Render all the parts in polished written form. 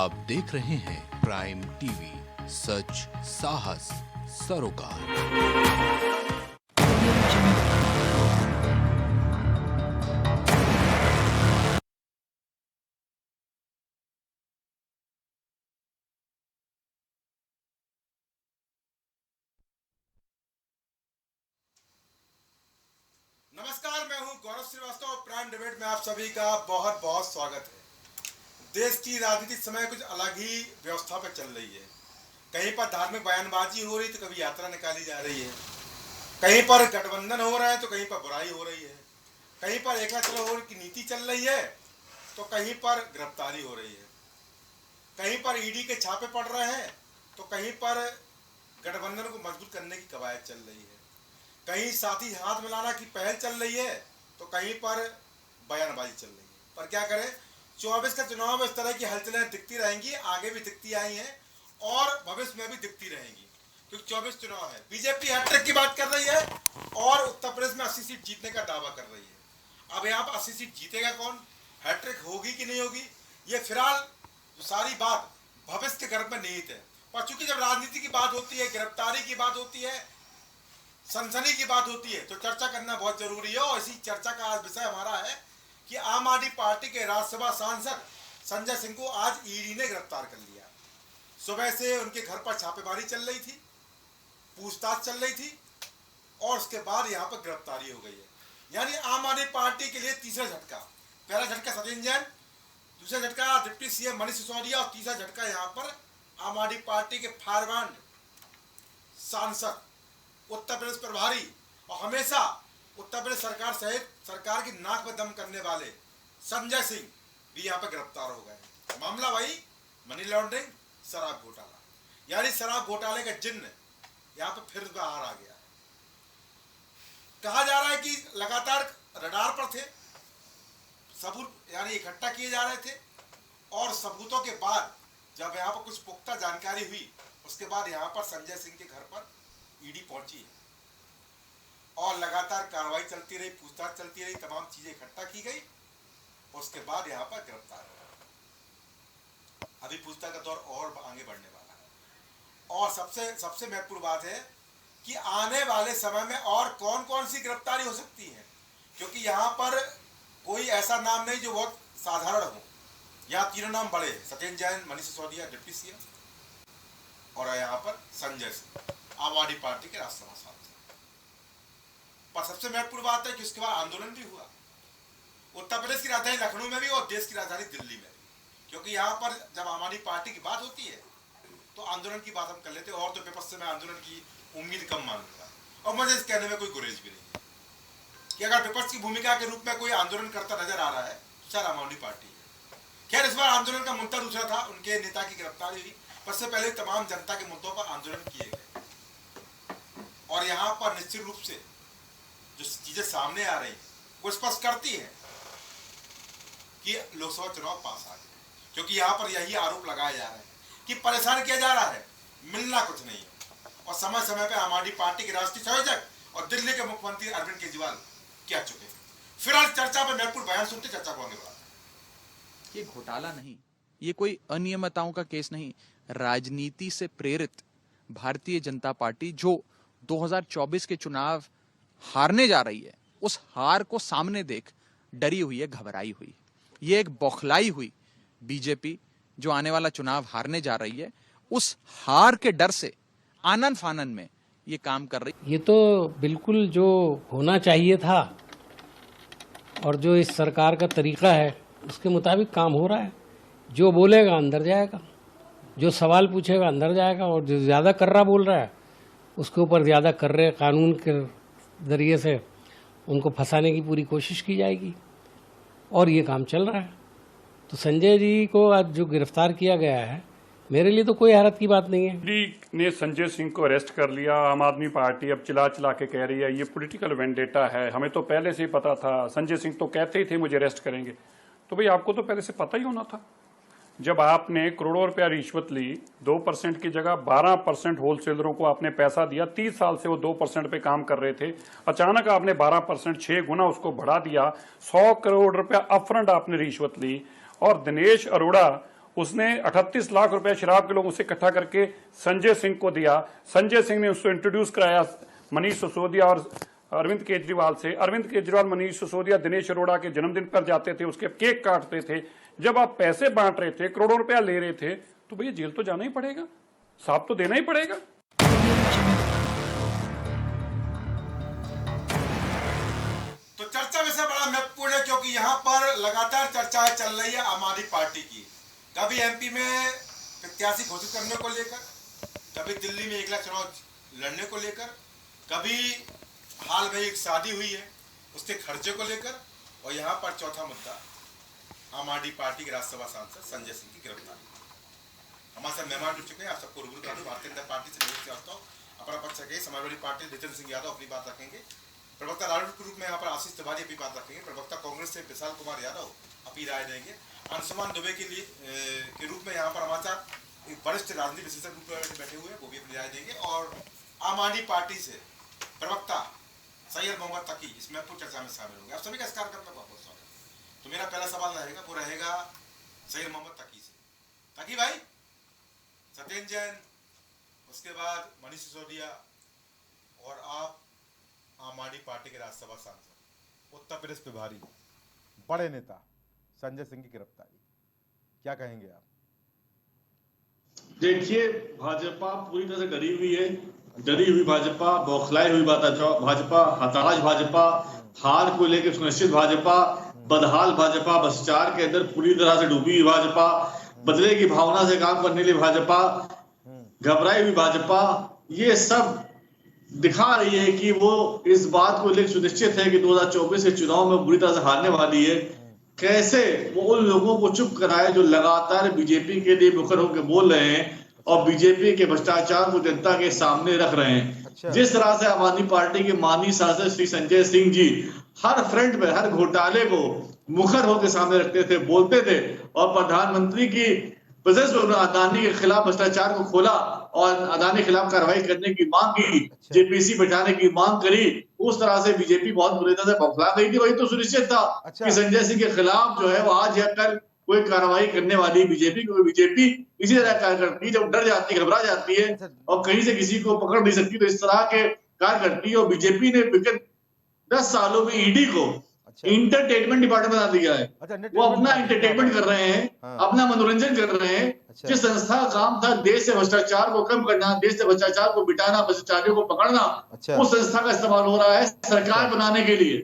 आप देख रहे हैं प्राइम टीवी, सच साहस सरोकार। नमस्कार, मैं हूं गौरव श्रीवास्तव। प्राइम डिबेट में आप सभी का बहुत बहुत स्वागत है। देश की राजनीति इस समय कुछ अलग ही व्यवस्था पर चल रही है। कहीं पर धार्मिक बयानबाजी हो रही तो कभी यात्रा निकाली जा रही है, कहीं पर गठबंधन हो रहा है तो कहीं पर बुराई हो रही है, कहीं पर एकला चलो की नीति चल रही है तो कहीं पर गिरफ्तारी हो रही है, कहीं पर ईडी के छापे पड़ रहे हैं तो कहीं पर गठबंधन को मजबूत करने की कवायद चल रही है, कहीं साथी हाथ मिलाना की पहल चल रही है तो कहीं पर बयानबाजी चल रही है। पर क्या करें, 24 का चुनाव में इस तरह की हलचलें दिखती रहेंगी, आगे भी दिखती आई हैं और भविष्य में भी दिखती रहेंगी, क्योंकि 24 चुनाव है। बीजेपी हैट्रिक की बात कर रही है और उत्तर प्रदेश में 80 सीट जीतने का दावा कर रही है। अब यहाँ पर 80 सीट जीतेगा कौन, हैट्रिक होगी कि नहीं होगी, ये फिलहाल सारी बात भविष्य के गर्भ में निहित है। पर चूंकि जब राजनीति की बात होती है, गिरफ्तारी की बात होती है, सनसनी की बात होती है तो चर्चा करना बहुत जरूरी है। और इसी चर्चा का आज विषय हमारा है कि आम आदमी पार्टी के राज्यसभा सांसद संजय सिंह को आज ईडी ने गिरफ्तार कर लिया। सुबह से उनके घर पर छापेमारी चल रही थी, पूछताछ चल रही थी और उसके बाद यहाँ पर गिरफ्तारी हो गई है। यानी आम आदमी पार्टी के लिए तीसरा झटका। पहला झटका सचिन जैन, दूसरा झटका डिप्टी सीएम मनीष सिसोदिया और तीसरा झटका यहाँ पर आम आदमी पार्टी के फायरब्रांड सांसद, उत्तर प्रदेश प्रभारी और हमेशा उत्तर प्रदेश सरकार सहित सरकार की नाक में दम करने वाले संजय सिंह भी यहाँ पर गिरफ्तार हो गए। मामला वही मनी लॉन्ड्रिंग, शराब घोटाला। यानी शराब घोटाले का जिन्न यहाँ पर फिर बाहर आ गया है। कहा जा रहा है कि लगातार रडार पर थे, सबूत यानी इकट्ठा किए जा रहे थे और सबूतों के बाद जब यहाँ पर कुछ पुख्ता जानकारी हुई, उसके बाद यहाँ पर संजय सिंह के घर पर ईडी पहुंची है और लगातार कार्रवाई चलती रही, पूछताछ चलती रही, तमाम चीजें इकट्ठा की गई। उसके बाद यहाँ पर गिरफ्तार हुआ। अभी पूछताछ का दौर और आगे बढ़ने वाला है। और सबसे महत्वपूर्ण बात है कि आने वाले समय में और कौन कौन सी गिरफ्तारी हो सकती है, क्योंकि यहाँ पर कोई ऐसा नाम नहीं जो बहुत साधारण हो। यहाँ तीनों नाम बड़े हैं, सचिन जैन, मनीष सिसोदिया डिप्टी सीएम और यहाँ पर संजय सिंह आम आदमी पार्टी के राज्यसभा सांसद। पर सबसे महत्वपूर्ण बात है कि उसके बाद आंदोलन भी हुआ, उत्तर प्रदेश की राजधानी लखनऊ में भी और देश की राजधानी दिल्ली में भी। क्योंकि यहाँ पर जब आम आदमी पार्टी की बात होती है तो आंदोलन की बात हम कर लेते हैं और तो विपक्ष से मैं आंदोलन की उम्मीद कम मानूंगा और मुझे इस कहने में कोई गुरेज भी नहीं है कि अगर विपक्ष की भूमिका के रूप में कोई आंदोलन करता नजर आ रहा है तो शायद आम आदमी पार्टी है। खैर, इस बार आंदोलन का मुद्दा दूसरा था, उनके नेता की गिरफ्तारी हुई। उससे पहले तमाम जनता के मुद्दों पर आंदोलन किए गए और यहाँ पर निश्चित रूप से जो चीजें सामने आ रही हैं वो स्पष्ट करती है कि लोकसभा चुनाव पास आ गए, क्योंकि यहाँ पर यही आरोप लगाया जा रहा है कि परेशान किया जा रहा है, मिलना कुछ नहीं है। और समय समय पर आम आदमी पार्टी के राष्ट्रीय संयोजक और दिल्ली के मुख्यमंत्री अरविंद केजरीवाल कह चुके हैं। फिलहाल चर्चा में महत्वपूर्ण बयान सुनते चर्चा को आगे बढ़ाते हैं। ये घोटाला नहीं, ये कोई अनियमितताओं का केस नहीं, राजनीति से प्रेरित भारतीय जनता पार्टी जो 2024 के चुनाव हारने जा रही है, उस हार को सामने देख डरी हुई है, घबराई हुई है। ये एक बौखलाई हुई बीजेपी जो आने वाला चुनाव हारने जा रही है, उस हार के डर से आनन फानन में ये काम कर रही। ये तो बिल्कुल जो होना चाहिए था और जो इस सरकार का तरीका है उसके मुताबिक काम हो रहा है। जो बोलेगा अंदर जाएगा, जो सवाल पूछेगा अंदर जाएगा और जो ज़्यादा कर्रा बोल रहा है उसके ऊपर ज़्यादा कर्रे कानून के ज़रिए से उनको फंसाने की पूरी कोशिश की जाएगी और ये काम चल रहा है। तो संजय जी को आज जो गिरफ्तार किया गया है, मेरे लिए तो कोई हैरत की बात नहीं है। ईडी ने संजय सिंह को अरेस्ट कर लिया। आम आदमी पार्टी अब चिल्ला चिल्ला के कह रही है ये पॉलिटिकल वेंडेटा है, हमें तो पहले से ही पता था। संजय सिंह तो कहते ही थे मुझे अरेस्ट करेंगे। तो भाई आपको तो पहले से पता ही होना था। जब आपने करोड़ों रुपया रिश्वत ली, 2% की जगह 12% होलसेलरों को आपने पैसा दिया, 30 साल से वो 2% पे काम कर रहे थे, अचानक आपने 12% 6 गुना उसको बढ़ा दिया, 100 करोड़ रुपया अपफ्रंट आपने रिश्वत ली और दिनेश अरोड़ा उसने 38 लाख रुपए शराब के लोगों से इकट्ठा करके संजय सिंह को दिया। संजय सिंह ने उसको इंट्रोड्यूस कराया मनीष सिसोदिया और अरविंद केजरीवाल से। अरविंद केजरीवाल मनीष सिसोदिया दिनेश अरोड़ा के जन्मदिन पर जाते थे, उसके केक काटते थे। जब आप पैसे बांट रहे थे, करोड़ों रुपया ले रहे थे, तो भैया जेल तो जाना ही पड़ेगा, साफ तो देना ही पड़ेगा। तो चर्चा वैसे बड़ा महत्वपूर्ण है, क्योंकि यहाँ पर लगातार चर्चाएं चल रही है आम आदमी पार्टी की। कभी एमपी में प्रत्याशी घोषित करने को लेकर, कभी दिल्ली में 1 लाख चुनाव लड़ने को लेकर, कभी हाल में एक शादी हुई है उसके खर्चे को लेकर, और यहाँ पर चौथा मुद्दा आम आदमी पार्टी के राज्यसभा सांसद संजय सिंह की गिरफ्तारी। हमारे साथ मेहमान जुड़ चुके हैं, आप सबको रूबरू करा दूं। भारतीय जनता पार्टी से नियुक्त श्रीवास्तव अपना पक्ष रखेंगे, समाजवादी पार्टी नितिन सिंह यादव अपनी बात रखेंगे, प्रवक्ता राजनीतिक के रूप में यहाँ पर आशीष तिवारी अपनी बात रखेंगे, प्रवक्ता कांग्रेस से विशाल कुमार यादव अपनी राय देंगे, अंशुमान दुबे के लिए के रूप में यहाँ पर हमारे साथ एक वरिष्ठ राजनीतिक विशेषज्ञ रूप में बैठे हुए हैं, वो भी अपनी राय देंगे, और आम आदमी पार्टी से प्रवक्ता सैयद मोहम्मद तकी इसमें पूरी चर्चा में शामिल होंगे। आप सभी का इस कार्यक्रम में बहुत स्वागत। तो मेरा पहला सवाल रहेगा, वो रहेगा सैयद मोहम्मद तकी से। तकी भाई, सत्येंद्र जैन, उसके बाद मनीष सिसोदिया और आप आम आदमी पार्टी के राज्यसभा सांसद, उत्तर प्रदेश प्रभारी, बड़े नेता संजय सिंह की गिरफ्तारी, क्या कहेंगे आप? देखिए, भाजपा पूरी तरह से डरी हुई है, डरी हुई भाजपा, बौखलाई हुई भाजपा, हताश भाजपा, हार को लेकर सुनिश्चित भाजपा, बदहाल भाजपा, भ्रष्टाचार के अंदर पूरी तरह से डूबी हुई भाजपा, बदले की भावना से काम करने के लिए भाजपा, घबराई हुई भाजपा, ये सब दिखा रही है कि वो इस बात को लेकर सुनिश्चित है कि 2024 के चुनाव में बुरी तरह से हारने वाली है। कैसे वो उन लोगों को चुप कराए जो लगातार बीजेपी के लिए मुखर होकर बोल रहे हैं और बीजेपी के भ्रष्टाचार को जनता के सामने रख रहे हैं। अच्छा। जिस तरह से आम आदमी पार्टी के माननीय सांसद श्री संजय सिंह जी हर फ्रंट पे हर घोटाले को मुखर होकर सामने रखते थे, बोलते थे, और प्रधानमंत्री की प्रेजेंस में उन्होंने अदानी के खिलाफ भ्रष्टाचार को खोला और अदानी के खिलाफ कार्रवाई करने की मांग की, जेपीसी बैठाने की मांग करी, उस तरह से बीजेपी बहुत बुरी तरह से बौखला गई थी। वही तो सुनिश्चित था कि संजय सिंह के खिलाफ जो है वो आज या कल कोई कार्रवाई करने वाली बीजेपी, क्योंकि बीजेपी इसी तरह कार्य करती है, जब डर जाती है, घबरा जाती है और कहीं से किसी को पकड़ नहीं सकती, तो इस तरह के कार्य करती है। और बीजेपी ने विगत 10 सालों में ईडी को इंटरटेनमेंट डिपार्टमेंट बना दिया है। वो अपना इंटरटेनमेंट कर रहे हैं, अपना मनोरंजन कर रहे हैं। जिस संस्था का काम था देश से भ्रष्टाचार को कम करना, देश से भ्रष्टाचार को मिटाना, भ्रष्टाचारियों को पकड़ना, उस संस्था का इस्तेमाल हो रहा है सरकार बनाने के लिए,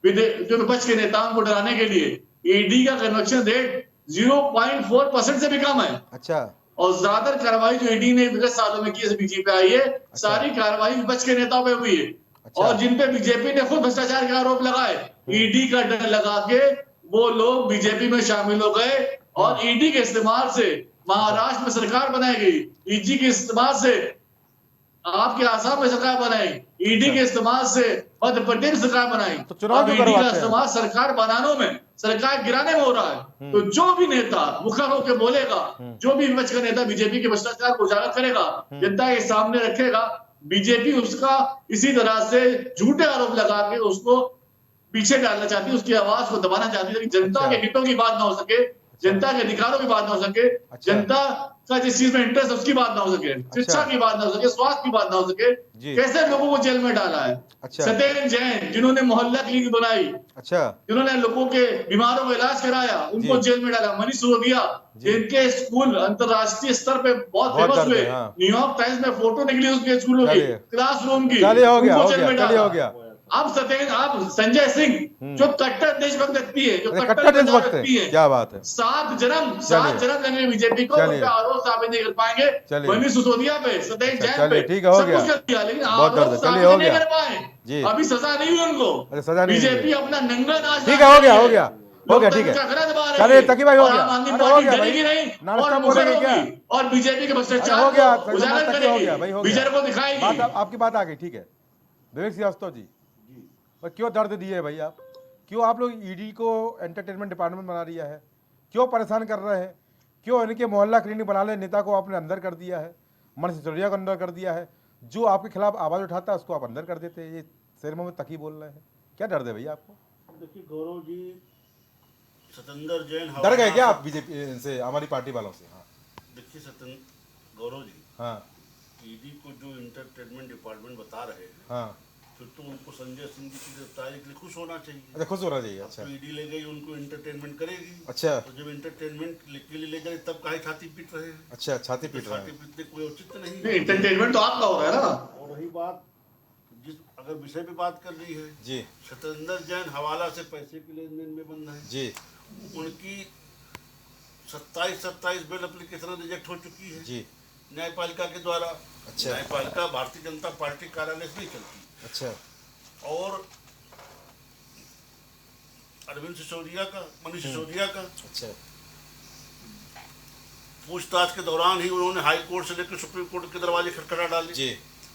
जो विपक्ष के नेताओं को डराने के लिए। ईडी का कन्वर्शन रेट 0.4% से भी कम है। अच्छा। और ज्यादातर कार्रवाई जो ईडी ने विगत सालों में की बीजेपी आई है, सारी कार्रवाई विपक्ष के नेताओं पे हुई है। और जिन पे बीजेपी ने खुद भ्रष्टाचार के आरोप लगाए, ईडी का डर लगा के वो लोग बीजेपी में शामिल हो गए और ईडी के इस्तेमाल से महाराष्ट्र में सरकार बनाई गई, ईडी के इस्तेमाल से आपके आसाम में सरकार बनाई, ईडी के इस्तेमाल से मध्य प्रदेश सरकार बनाई। तो चुनाव ईडी का इस्तेमाल सरकार बनाने में, सरकार गिराने में हो रहा है। तो जो भी नेता मुखर होकर बोलेगा, जो भी विपक्ष का नेता बीजेपी के भ्रष्टाचार को उजागर करेगा, जनता के सामने रखेगा, बीजेपी उसका इसी तरह से झूठे आरोप लगा के उसको पीछे डालना चाहती है, उसकी आवाज को दबाना चाहती है, लेकिन जनता के हितों की बात ना हो सके, जनता के अधिकारों की बात ना हो सके, जनता का जिस चीज में इंटरेस्ट है उसकी बात ना हो सके, शिक्षा की बात ना हो सके, स्वास्थ्य की बात ना हो सके, कैसे लोगों को जेल में डाला है। सत्येंद्र जैन जिन्होंने मोहल्ला क्लिनिक बनाई, जिन्होंने लोगों के बीमारों का इलाज कराया, उनको जेल में डाला। मनीष सिसोदिया जिनके स्कूल अंतरराष्ट्रीय स्तर पे बहुत फेमस हुए, न्यूयॉर्क टाइम्स में फोटो निकली उसके स्कूलों की, क्लासरूम की, उनको जेल में डाला। अब संजय सिंह जो कट्टर देशभक्त व्यक्ति है, जो कट्टर देशभक्त है, क्या बात है, 7 जन्म लगेंगे बीजेपी को, आरोप साबित नहीं कर पाएंगे मनीष सिसोदिया पे, सत्येंद्र जैन पे, ठीक हो गया, लेकिन आरोप साबित नहीं कर पाए, अभी सजा नहीं हुई उनको। बीजेपी अपना नंगा नाच, ठीक है, हो गया ठीक है, चलिए तकी भाई, हो गया नहीं, और बीजेपी के भ्रष्टाचार को उजागर करेगी, बीजेपी को दिखाएगी। आपकी बात आ गई, ठीक है। विवेक श्रीवास्तव जी, क्यों दर्द दिए भाई आप? क्यों आप लोग ईडी को एंटरटेनमेंट डिपार्टमेंट बना दिया है? क्यों परेशान कर रहे हैं? क्यों इनके मोहल्ला क्लिनिक बना ले नेता को आपने अंदर कर दिया है, मनीष सिसोदिया को अंदर कर दिया है, जो आपके खिलाफ आवाज उठाता है उसको आप अंदर कर देते हैं। ये सैयद मोहम्मद तकी बोल रहे हैं, क्या दर्द है भैया आपको? देखिए गौरव जी, सतेंद्र जैन डर गए हवाला क्या से- आप बीजेपी से, हमारी पार्टी वालों से? हाँ देखिए गौरव जी, हाँ ईडी को जो इंटरटेनमेंट डिपार्टमेंट बता रहे हैं, हाँ। फिर तो उनको संजय सिंह की गिरफ्तारी के लिए खुश होना चाहिए। अच्छा, खुश होना चाहिए। अच्छा तो ईडी ले गई, उनको इंटरटेनमेंट करेगी। अच्छा तो जब इंटरटेनमेंट के लिए ले गए तब काहे छाती पीट रहे हैं? अच्छा, छाती पीट रहे छाती हैं। पीटने कोई औचित्य नहीं नहीं, है। एंटरटेनमेंट तो आपका हो रहा है ना। और रही बात, जिस अगर विषय पे बात कर रही है, जी सतेंद्र जैन हवाला से पैसे के लेन देन में बंद है। जी उनकी 27 बेल एप्लीकेशन रिजेक्ट हो चुकी है जी। न्यायपालिका के द्वारा। अच्छा। न्यायपालिका भारतीय जनता पार्टी कार्यालय से नहीं चलती। अच्छा और अरविंद सिसोदिया का, मनीष सिसोदिया का अच्छा पूछताछ के दौरान ही उन्होंने हाई कोर्ट से लेकर सुप्रीम कोर्ट के दरवाजे खटखटा डाले। जी।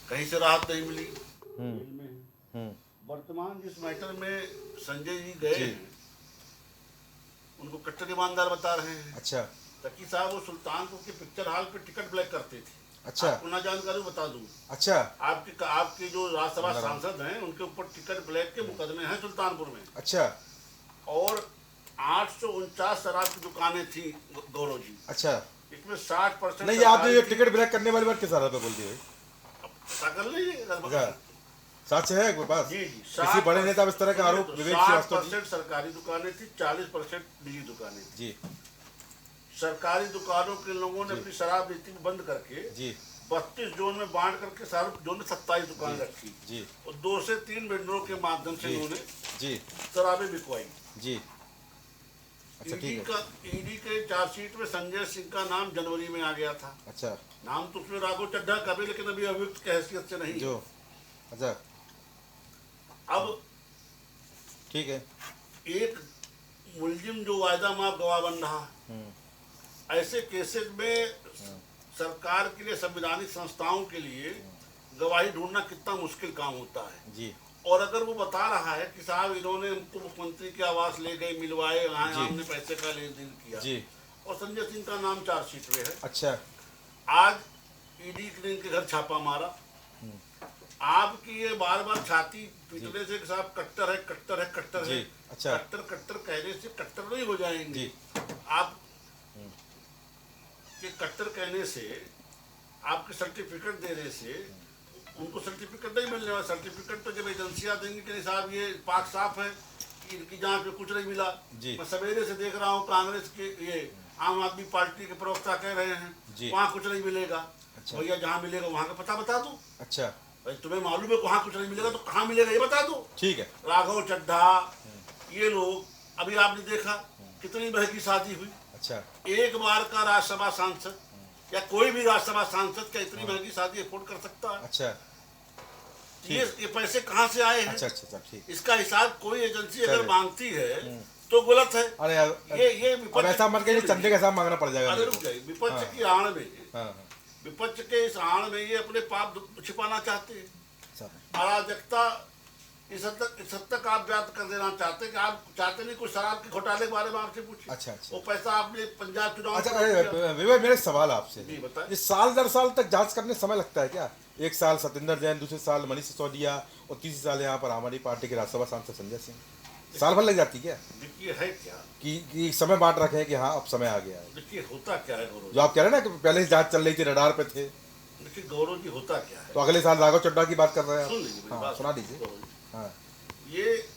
कहीं से राहत नहीं मिली। हम्म। वर्तमान जिस मैटर में संजय जी गए जी। हैं, उनको कट्टर ईमानदार बता रहे हैं। अच्छा तकी साहब वो सुल्तानपुर के पिक्चर हॉल पे टिकट ब्लैक करते थे। अच्छा आपको ना जानकारी बता दूं, अच्छा आपके जो राज्यसभा सांसद हैं उनके ऊपर टिकट ब्लैक के मुकदमे हैं सुल्तानपुर में। अच्छा और 849 शराब की दुकानें थी गौरव जी। अच्छा। इसमें 60% नहीं, आपने ये टिकट ब्लैक करने वाली बात किस आधार पे बोल दी है? पता कर लीजिए। अच्छा, साक्ष्य है कोई पास? जी जी। किसी बड़े नेता इस तरह का आरोप विवेक श्रीवास्तव जी? 60% सरकारी दुकानें थी, 40% निजी दुकानें थी। जी सरकारी दुकानों के लोगों ने अपनी शराब नीति को बंद करके जी 32 जोन में बांट करके सारे जोन में 27 दुकान रखी। जी और 2 से 3 वेंडरों के माध्यम से जी। उन्होंने जी शराबें बिकवाई। जी। अच्छा ठीक है। ईडी के चार्जशीट में संजय सिंह का नाम जनवरी में आ गया था। अच्छा नाम तो उसमें राघव चड्ढा का भी, लेकिन अभी अभियुक्त की हैसियत से नहीं। जो अच्छा अब ठीक है। एक मुलजिम जो वायदा माफ गवाह बन रहा, ऐसे केसेस में सरकार के लिए, संवैधानिक संस्थाओं के लिए गवाही ढूंढना कितना मुश्किल काम होता है। जी और अगर वो बता रहा है कि साहब इन्होंने हमको मुख्यमंत्री के आवास ले गए, मिलवाए, वहाँ जी। हमने पैसे का लेन देन किया, जी। और संजय सिंह का नाम चार्जशीट में है। अच्छा आज ईडी ने इनके घर छापा मारा। आपकी ये बार बार छाती पीटने से कि साहब कट्टर है, कट्टर है, कट्टर जी। है। अच्छा। कट्टर कहने से कट्टर नहीं हो जाएंगे। जी। आप के कट्टर कहने से, आपके सर्टिफिकेट देने से उनको सर्टिफिकेट नहीं मिलने वाला। सर्टिफिकेट तो जब एजेंसियां देंगी कि नहीं साहब ये पाक साफ है, कि इनकी जांच में कुछ नहीं मिला। जी। मैं सवेरे से देख रहा हूँ कांग्रेस के ये आम आदमी पार्टी के प्रवक्ता कह रहे हैं जी। वहाँ कुछ नहीं मिलेगा। अच्छा। भैया जहाँ मिलेगा वहाँ का पता बता दो। अच्छा भाई तुम्हें मालूम है वहाँ कुछ नहीं मिलेगा तो कहाँ मिलेगा ये बता दो। ठीक है। राघव चड्ढा, ये लोग, अभी आपने देखा कितनी महंगी शादी हुई। अच्छा एक बार का राज्यसभा सांसद या कोई भी राज्यसभा सांसद क्या इतनी महंगी शादी अफोर्ड कर सकता है? अच्छा ये पैसे कहाँ से आए हैं? अच्छा अच्छा ठीक। इसका हिसाब कोई एजेंसी अगर चलिए। मांगती है तो गलत है। अरे यार, ये अब ऐसा मत कहिए, चंदे का हिसाब मांगना पड़ जाएगा अरे मेरे रुक को। जाइए, विपक्ष हाँ। की आड़ में, हाँ विपक्ष के इस आड़ में ये अपने पाप छिपाना चाहते हैं। हाँ अराजकता इस हद तक आप व्याप्त कर देना चाहते हैं कि आप चाहते नहीं कुछ शराब के घोटाले के बारे में आपसे पूछे। अच्छा, अच्छा। वो पैसा आपने पंजाब चुनाव अच्छा। में अरे दिया। विवेक, मेरे सवाल आपसे जी, बताएं। ये साल दर साल तक जांच करने समय लगता है क्या? एक साल सतेंद्र जैन, दूसरे साल मनीष सिसोदिया, और तीसरे साल यहाँ पर आम आदमी पार्टी के राज्यसभा सांसद संजय सिंह। साल भर लग जाती क्या? देखिए है क्या कि समय बांट रखे हैं कि हाँ अब समय आ गया है? देखिए होता क्या है गौरव जो आप कह रहे हैं ना कि पहले से जांच चल रही थी, रडार पे थे, जी, देखिए गौरव जी होता क्या है, तो अगले साल राघव चड्ढा की बात कर रहे हैं सुन आप? लीजिए मेरी हाँ बात, सुना दीजिए। गौरव जी। हाँ ये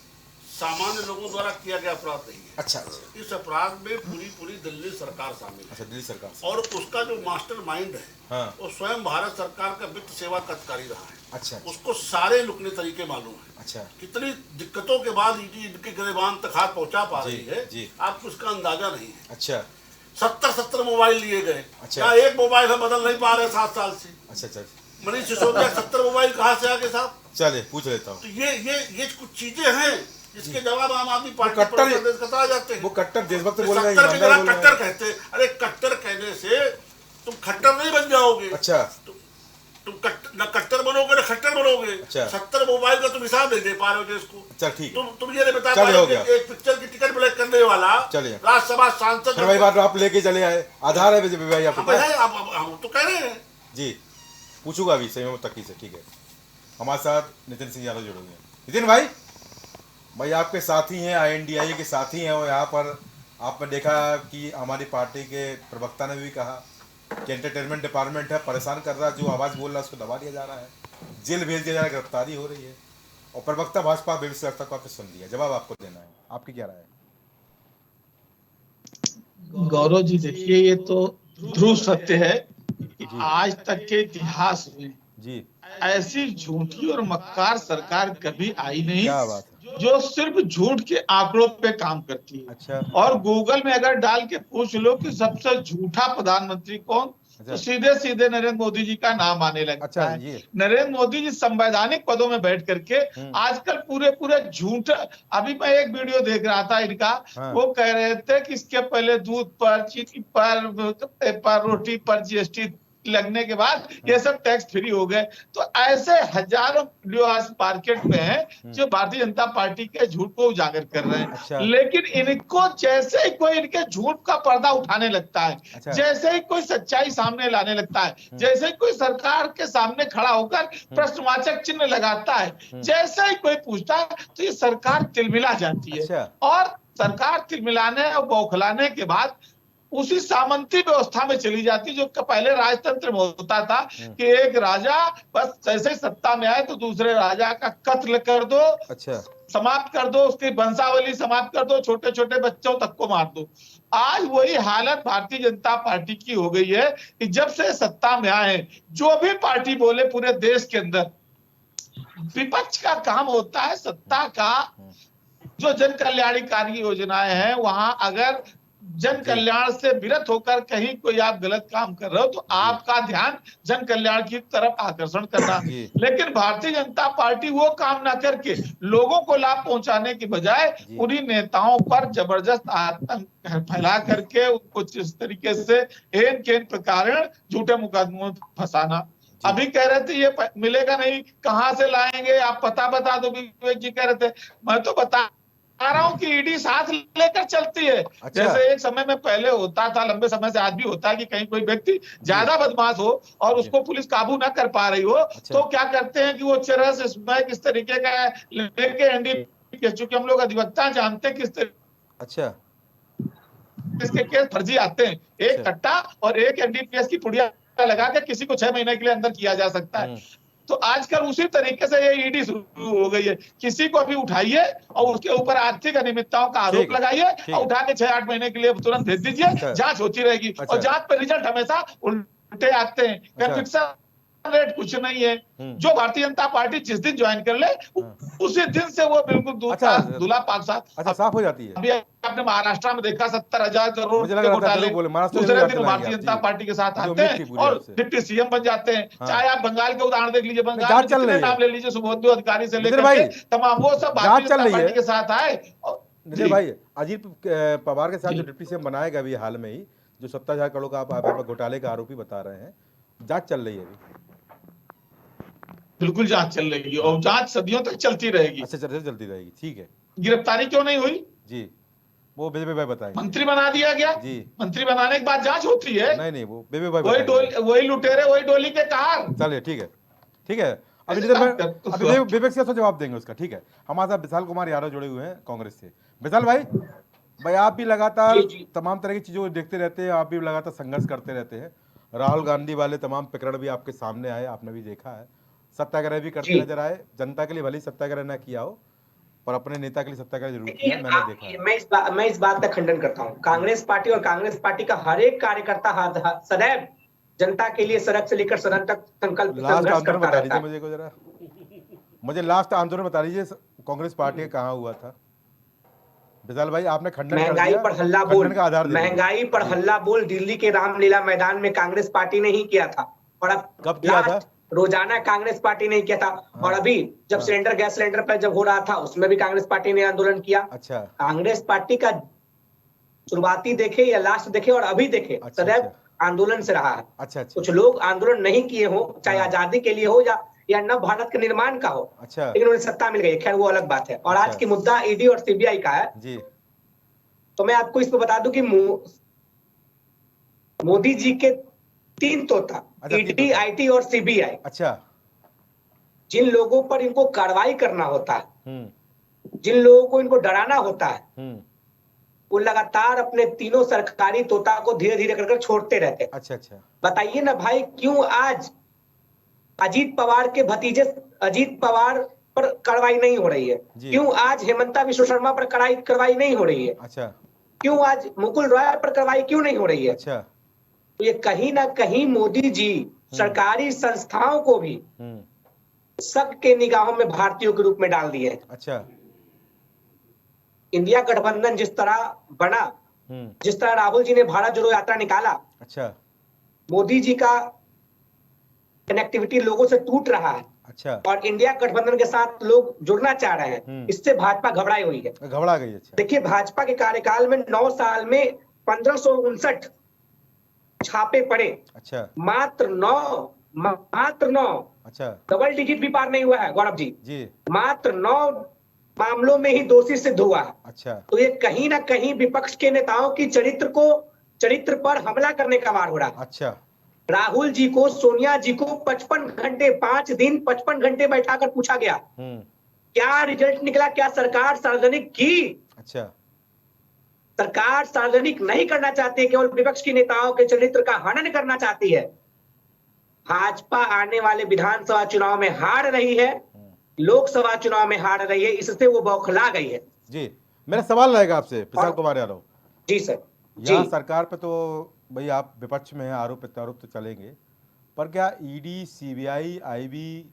सामान्य लोगों द्वारा किया गया अपराध नहीं है। अच्छा अच्छा इस अपराध में पूरी दिल्ली सरकार शामिल है। अच्छा, दिल्ली सरकार से। और उसका जो मास्टर माइंड है हाँ वो स्वयं भारत सरकार का वित्त सेवा का अधिकारी रहा है। अच्छा अच्छा उसको सारे लुकने तरीके मालूम है। अच्छा कितनी दिक्कतों के बाद ईडी इनके गिरेबान तक हाथ पहुंचा पा जी, रही है, जी। आपको उसका अंदाजा नहीं है। अच्छा 70 मोबाइल लिए गए। अच्छा। क्या एक मोबाइल हम बदल नहीं पा रहे 7 साल से? अच्छा अच्छा मनीष सिसोदिया 70 मोबाइल कहाँ से आ गए साहब? चलिए पूछ लेता हूँ। तो ये कुछ चीजें हैं जिसके जवाब आम आदमी पार्टी कट्टर- पर प्रदेश कतरा जाते हैं। वो कट्टर देशभक्त बोल रहे हैं, 70 की ईमानदार जगह बोल रहे कट्टर हैं। कहते हैं। अरे कट्टर कहने से तुम खट्टर नहीं बन जाओगे। अच्छा तुम न कट्टर बनोगे न खट्टर बनोगे। अच्छा। 70 मोबाइल का तुम हिसाब नहीं दे पा रहे हो देश को। चल ठीक है। तुम ये नहीं बता चलिए, पा रहे हो हो कि गया। एक पिक्चर की टिकट ब्लैक करने वाला चलिए। राज्यसभा सांसद फिर वही बात आप लेके चले आए, आधार है भाई आपके हम पास? है, हम तो कह रहे हैं। जी पूछूंगा अभी सही में तकी से। ठीक है, हमारे साथ नितिन सिंह यादव जुड़ेंगे। नितिन भाई, भाई आपके साथी हैं, INDIA के साथी हैं, और यहाँ पर आपने देखा कि हमारी पार्टी के प्रवक्ता ने भी कहा कि एंटरटेनमेंट डिपार्टमेंट है, परेशान कर रहा है, जो आवाज़ बोल रहा है उसको दबा दिया जा रहा है, जेल भेज दिया जा रहा है, गिरफ्तारी हो रही है। और प्रवक्ता भाजपा व्यवस्था को आपने सुन लिया, जवाब आपको देना है, आपकी क्या राय है? गौरव जी देखिए, ये तो ध्रुव सत्य है कि आज तक के इतिहास में जी, ऐसी झूठी और मक्कार सरकार कभी आई नहीं क्या बात है। जो सिर्फ झूठ के आंकड़ों पे काम करती है। अच्छा, और गूगल में अगर डाल के पूछ लो कि सबसे झूठा प्रधानमंत्री कौन, तो सीधे सीधे नरेंद्र मोदी जी का नाम आने लगता अच्छा, है। ये नरेंद्र मोदी जी संवैधानिक पदों में बैठ करके आजकल पूरे पूरे झूठ। अभी मैं एक वीडियो देख रहा था इनका, हाँ। वो कह रहे थे कि इसके पहले दूध पर, चीनी पर रोटी पर जीएसटी लगने के बाद ये सब टैक्स फ्री हो गए। तो ऐसे हजारों वीडियो आज मार्केट में है जो भारतीय जनता पार्टी के झूठ को उजागर कर रहे हैं। अच्छा। लेकिन इनको जैसे ही कोई इनके झूठ का पर्दा उठाने लगता है, अच्छा। जैसे ही कोई सच्चाई सामने लाने लगता है, जैसे ही कोई सरकार के सामने खड़ा होकर प्रश्नवाचक चिन्ह लगाता है, जैसे ही कोई पूछता है, तो ये सरकार तिलमिला जाती है। अच्छा। और सरकार तिलमिलाने और बौखलाने के बाद उसी सामंती व्यवस्था में चली जाती जो पहले राजतंत्र में होता था कि एक राजा बस जैसे सत्ता में आए तो दूसरे राजा का कत्ल कर दो, अच्छा, समाप्त कर दो, उसकी वंशावली समाप्त कर दो, छोटे छोटे बच्चों तक को मार दो। आज वही हालत भारतीय जनता पार्टी की हो गई है कि जब से सत्ता में आए, जो भी पार्टी बोले पूरे देश के अंदर, विपक्ष का काम होता है सत्ता का जो जन कल्याणकारी योजनाएं हैं वहां अगर जन कल्याण से विरत होकर कहीं कोई आप गलत काम कर रहे हो तो आपका ध्यान जन कल्याण की तरफ आकर्षण करना। लेकिन भारतीय जनता पार्टी वो काम ना करके लोगों को लाभ पहुंचाने की बजाय उन्हीं नेताओं पर जबरदस्त आतंक फैला करके उनको जिस तरीके से एन केन प्रकार झूठे मुकदमों में फंसाना। अभी कह रहे थे ये मिलेगा नहीं, कहां से लाएंगे आप पता बता दो, विवेक जी कह रहे थे। मैं तो बता रहा हूं कि ईडी साथ लेकर चलती है। अच्छा। जैसे एक समय में पहले होता था, लंबे समय से आज भी होता है कि कहीं कोई व्यक्ति ज्यादा बदमाश हो और उसको पुलिस काबू ना कर पा रही हो, तो क्या करते हैं कि वो चरस स्मैक इस तरीके का लेके एनडीपीएस, चूंकि हम लोग अधिवक्ता जानते हैं किस अच्छा, इसके केस फर्जी आते हैं, एक कट्टा और एक एनडीपीएस की पुड़िया लगा के किसी को 6 महीने के लिए अंदर किया जा सकता है। तो आजकल उसी तरीके से ये ईडी शुरू हो गई है। किसी को भी उठाइए और उसके ऊपर आर्थिक अनियमितताओं का आरोप लगाइए और उठा के 6-8 महीने के लिए तुरंत भेज दीजिए, जांच होती रहेगी। और जांच पे रिजल्ट हमेशा उल्टे आते हैं। कन्विक्शन रेट कुछ नहीं है। जो भारतीय जनता पार्टी जिस दिन ज्वाइन कर ले उसी दिन से वो बिल्कुल दूल्हा पाक साथ अच्छा साफ हो जाती है। अभी आपने महाराष्ट्र में देखा 70,000 करोड़ के घोटाले, दूसरे दिन भारतीय जनता पार्टी के साथ आते हैं और डिप्टी सीएम बन जाते हैं। चाहे आप बंगाल के उदाहरण देख लीजिए, बंगाल में जितने नाम ले लीजिए, सुबोधु अधिकारी से लेकर तमाम वो सब भारतीय जनता पार्टी के साथ आए। नितिन भाई, अजीत पवार के साथ जो डिप्टी सीएम बनाएगा अभी हाल में ही, जो 70,000 करोड़ का आप घोटाले का आरोपी बता रहे हैं, जांच चल रही है अभी? बिल्कुल जांच चल रही है और जांच सदियों तक चलती रहेगी। अच्छा, चलती रहेगी, ठीक है। गिरफ्तारी क्यों नहीं हुई जी, वो बेबे भाई बताएंगे। मंत्री बना दिया गया जी, मंत्री बनाने के बाद जांच होती है। नहीं वो बेबे भाई वही लुटेरे वही डोली के कहार। चलिए ठीक है, ठीक है। अभी अभी विवेक से जवाब देंगे उसका, ठीक है। हमारे साथ विशाल कुमार यादव जुड़े हुए हैं कांग्रेस से। विशाल भाई आप भी लगातार तमाम तरह की चीजों को देखते रहते हैं, आप भी लगातार संघर्ष करते रहते हैं। राहुल गांधी वाले तमाम प्रकरण भी आपके सामने आए, आपने भी देखा है। सत्याग्रह भी करते नजर आए, जनता के लिए भले सत्याग्रह ना किया हो पर अपने नेता के लिए सत्याग्रह जरूर किया, मैंने देखा है। मैं इस बात का खंडन करता हूं। कांग्रेस पार्टी और कांग्रेस पार्टी का हर एक कार्यकर्ता सदैव जनता के लिए सड़क से लेकर सदन तक संकल्प लास्ट आंदोलन बता दीजिए मुझे को जरा, मुझे लास्ट आंदोलन बता दीजिए कांग्रेस पार्टी कहाँ हुआ था। विशाल भाई आपने खंडन कर दिया, महंगाई पर हल्ला बोल दिल्ली के रामलीला मैदान में कांग्रेस पार्टी ने ही किया था। और अब कब किया था? रोजाना कांग्रेस पार्टी ने किया था। और अभी जब गैस सिलेंडर पर जब हो रहा था उसमें भी कांग्रेस पार्टी ने आंदोलन किया। अच्छा, कांग्रेस पार्टी का शुरुआती देखे या लास्ट देखे और अभी देखे, सदैव आंदोलन से रहा है। अच्छा, कुछ लोग आंदोलन नहीं किए हो, चाहे आजादी के लिए हो या नव भारत के निर्माण का हो, अच्छा, लेकिन उन्हें सत्ता मिल गई, खैर वो अलग बात है। और आज की मुद्दा ईडी और सीबीआई का है जी। तो मैं आपको इस पर बता दूं कि मोदी जी के 3 तोता, ईडी, आईटी और सीबीआई, अच्छा, जिन लोगों पर इनको कार्रवाई करना होता है, जिन लोगों को इनको डराना होता है, वो लगातार अपने तीनों सरकारी तोता को धीरे धीरे कर छोड़ते रहते हैं। अच्छा अच्छा। बताइए ना भाई, क्यों आज अजीत पवार के भतीजे अजीत पवार पर कार्रवाई नहीं हो रही है? क्यों आज हेमंता विश्व शर्मा पर कार्रवाई नहीं हो रही है? अच्छा। क्यों आज मुकुल रॉय पर कार्रवाई क्यों नहीं हो रही है? अच्छा। तो ये कहीं ना कहीं मोदी जी सरकारी संस्थाओं को भी सबके निगाहों में भारतीयों के रूप में डाल दिए। अच्छा। इंडिया गठबंधन जिस तरह बना, जिस तरह राहुल जी ने भारत जोड़ो यात्रा निकाला, अच्छा। मोदी जी का कनेक्टिविटी लोगों से टूट रहा है। अच्छा। और इंडिया गठबंधन के साथ लोग जुड़ना चाह रहे हैं, इससे भाजपा घबराई हुई है, घबरा गई। अच्छा। देखिए भाजपा के कार्यकाल में 9 साल में 1559 छापे पड़े। अच्छा। मात्र 9। अच्छा। डबल डिजिट भी पार नहीं हुआ है गौरव जी। जी। मात्र 9 मामलों में ही दोषी सिद्ध हुआ है। अच्छा। तो ये कहीं ना कहीं विपक्ष के नेताओं की चरित्र पर हमला करने का वार हो रहा है। अच्छा। राहुल जी को, सोनिया जी को 55 घंटे 5 दिन 55 घंटे बैठाकर पूछा गया, क्या रिजल्ट निकला, क्या सरकार सार्वजनिक की? अच्छा। सरकार सार्वजनिक नहीं करना चाहती, केवल विपक्ष के नेताओं के चरित्र का हनन करना चाहती है। भाजपा आने वाले विधानसभा चुनाव में हार रही है, लोकसभा चुनाव में हार रही है, इससे वो बौखला गई है। जी, मेरा सवाल रहेगा आपसे विशाल कुमार यादव। जी सर। यहाँ सरकार पे तो भाई आप विपक्ष में हैं, आरोप प्रत्यारोप तो चलेंगे, पर क्या ईडी, सीबीआई, आईबी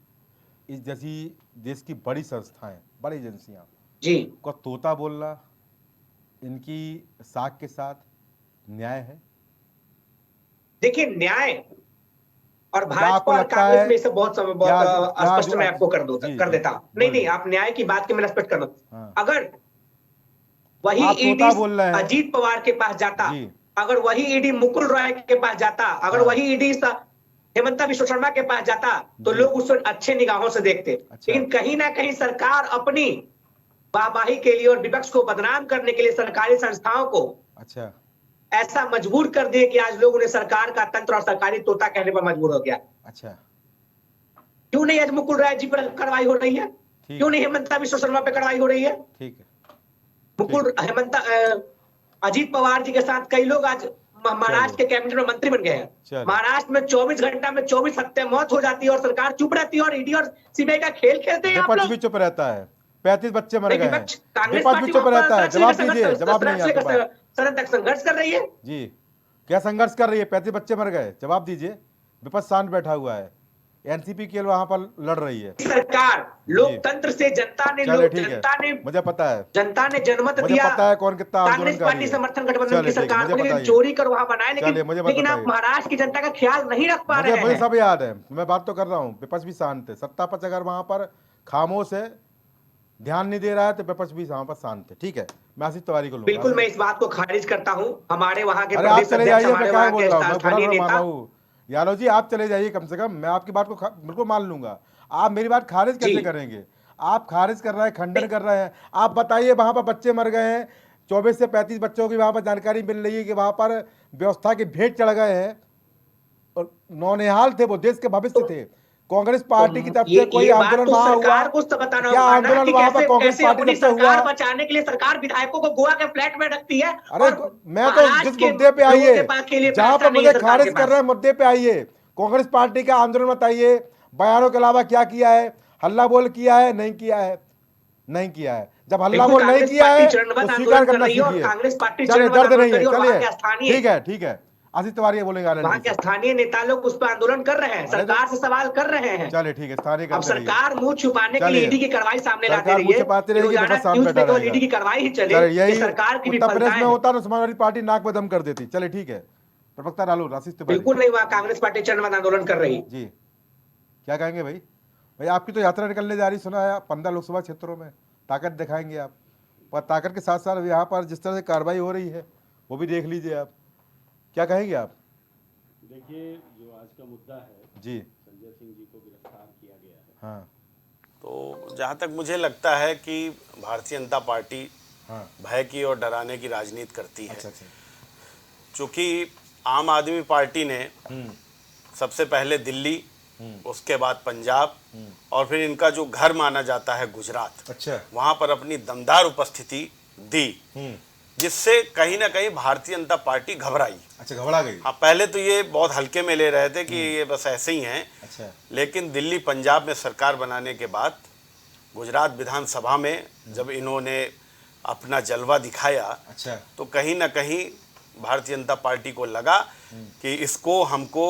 इस जैसी देश की बड़ी संस्थाएं, बड़ी एजेंसियां जी को तोता बोलना इनकी साख के साथ न्याय है? देखिए, न्याय और आपको भाजपा और लगता कांग्रेस है में इसे बहुत स्पष्ट मैं आपको कर देता हूं। नहीं, बोलिए। आप न्याय की बात के मैं स्पष्ट कर दूं। हाँ। अगर वही आप तोता ईडी बोल रहे हैं। अजीत पवार के पास जाता, जी। अगर वही ईडी मुकुल रॉय के पास जाता, अगर वही ईडी हेमंता विश्व शर्मा के पास जाता, तो लोग उसको अच्छे निगाहों से देखते। अच्छा। लेकिन कहीं ना कहीं सरकार अपनी वाहवाही के लिए और विपक्ष को बदनाम करने के लिए सरकारी संस्थाओं को अच्छा ऐसा मजबूर कर दिए कि आज लोग उन्हें सरकार का तंत्र और सरकारी तोता कहने पर मजबूर हो गया। अच्छा। क्यों नहीं आज मुकुल राय जी पर कार्रवाई हो रही है? क्यों नहीं हेमंता विश्व शर्मा पर कार्रवाई हो रही है? ठीक है। अजीत पवार जी के साथ कई लोग आज महाराष्ट्र के कैबिनेट में मंत्री बन गए हैं। महाराष्ट्र में 24 घंटा में 24 हत्या मौत हो जाती है और सरकार चुप रहती है, और ईडी और सीबीआई का खेल खेलते हैं आप विपक्ष लोग। भी चुप रहता है, 35 बच्चे मर गए हैं। कांग्रेस विपक्ष भी चुप रहता है। जवाब दीजिए, जवाब नहीं आता बात। सदन तक संघर्ष कर रही है। जी, क्या संघर्ष कर रही है? 35 बच्चे मर गए, जवाब दीजिए। विपक्ष शांत बैठा हुआ है, एनसीपी केवल वहां पर लड़ रही है। सरकार, लोकतंत्र से जनता ने मुझे पता है, जनता ने जनमत मुझे दिया। पता है कौन कितना कांग्रेस पार्टी समर्थन गठबंधन की सरकार को चोरी कर वहां बनाए, लेकिन आप महाराष्ट्र की जनता का ख्याल नहीं रख पा रहे हैं। मुझे सब याद है, मैं बात तो कर रहा हूँ। विपक्ष भी शांत है, सत्ता पक्ष अगर वहां पर खामोश है, ध्यान नहीं दे रहा है, तो विपक्ष भी वहां पर शांत है। ठीक है, मैं आशीष तिवारी को लूंगा। बिल्कुल, मैं इस बात को खारिज करता हूँ। हमारे वहां के आप चले जाइए, मैं क्या बोल रहा हूँ, मैं मान रहा हूँ। यादव जी आप चले जाइए, कम से कम मैं आपकी बात को बिल्कुल मान लूंगा। आप मेरी बात खारिज कैसे करेंगे? आप खारिज कर रहे हैं, खंडन कर रहे हैं। आप बताइए, वहां पर बच्चे मर गए हैं, 24 से 35 बच्चों की वहां पर जानकारी मिल रही है कि वहां पर व्यवस्था के भेंट चढ़ गए हैं और नौनिहाल थे, वो देश के भविष्य थे। कांग्रेस पार्टी की तरफ से कोई आंदोलन वहां हुआ? क्या आंदोलन वहां पर कांग्रेस पार्टी से हुआ? बचाने के लिए सरकार विधायकों को गोवा के फ्लैट में रखती है। अरे मैं तो जिस मुद्दे पे आइए, जहां पर मुझे खारिज कर रहे हैं मुद्दे पे आइए। कांग्रेस पार्टी का आंदोलन बताइए, बयानों के अलावा क्या किया है? हल्ला बोल किया है? नहीं किया है? नहीं किया है। जब हल्ला बोल नहीं किया है तो स्वीकार करना सीखिए। चलिए, दर्द नहीं है, चलिए ठीक है, ठीक है। आशीष तिवारी बोलेंगे, वहाँ के स्थानीय नेता लोग उस पर आंदोलन कर रहे हैं, सरकार से सवाल कर रहे हैं। चलिए ठीक है, स्थानीय अब सरकार मुंह छुपाने के लिए ईडी की कार्रवाई सामने लाती रही है। ईडी की कार्रवाई ही चले, यही सरकार की विफलता है। होता तो समाजवादी पार्टी नाक में दम कर देती। चलिए ठीक है, प्रवक्ता राहुल आशीष तिवारी। बिल्कुल नहीं, वहाँ कांग्रेस पार्टी चरणबद्ध आंदोलन कर रही जी। क्या कहेंगे भाई? भाई आपकी तो यात्रा निकलने जा रही, सुना है 15 लोकसभा क्षेत्रों में ताकत दिखाएंगे आप, पर ताकत के साथ साथ यहाँ पर जिस तरह से कार्रवाई हो रही है वो भी देख लीजिए आप। क्या कहेंगे आप? देखिए, जो आज का मुद्दा है जी, संजय सिंह जी को गिरफ्तार किया गया है। हाँ, तो जहाँ तक मुझे लगता है कि भारतीय जनता पार्टी भय की और डराने की राजनीति करती है। अच्छा अच्छा। चूँकि आम आदमी पार्टी ने सबसे पहले दिल्ली, उसके बाद पंजाब और फिर इनका जो घर माना जाता है गुजरात, अच्छा, वहाँ पर अपनी दमदार उपस्थिति दी। जिससे कहीं ना कहीं भारतीय जनता पार्टी घबराई। अच्छा, घबरा गई। हाँ, पहले तो ये बहुत हल्के में ले रहे थे कि ये बस ऐसे ही हैं। अच्छा। लेकिन दिल्ली पंजाब में सरकार बनाने के बाद गुजरात विधानसभा में जब इन्होंने अपना जलवा दिखाया, अच्छा, तो कहीं ना कहीं भारतीय जनता पार्टी को लगा कि इसको हमको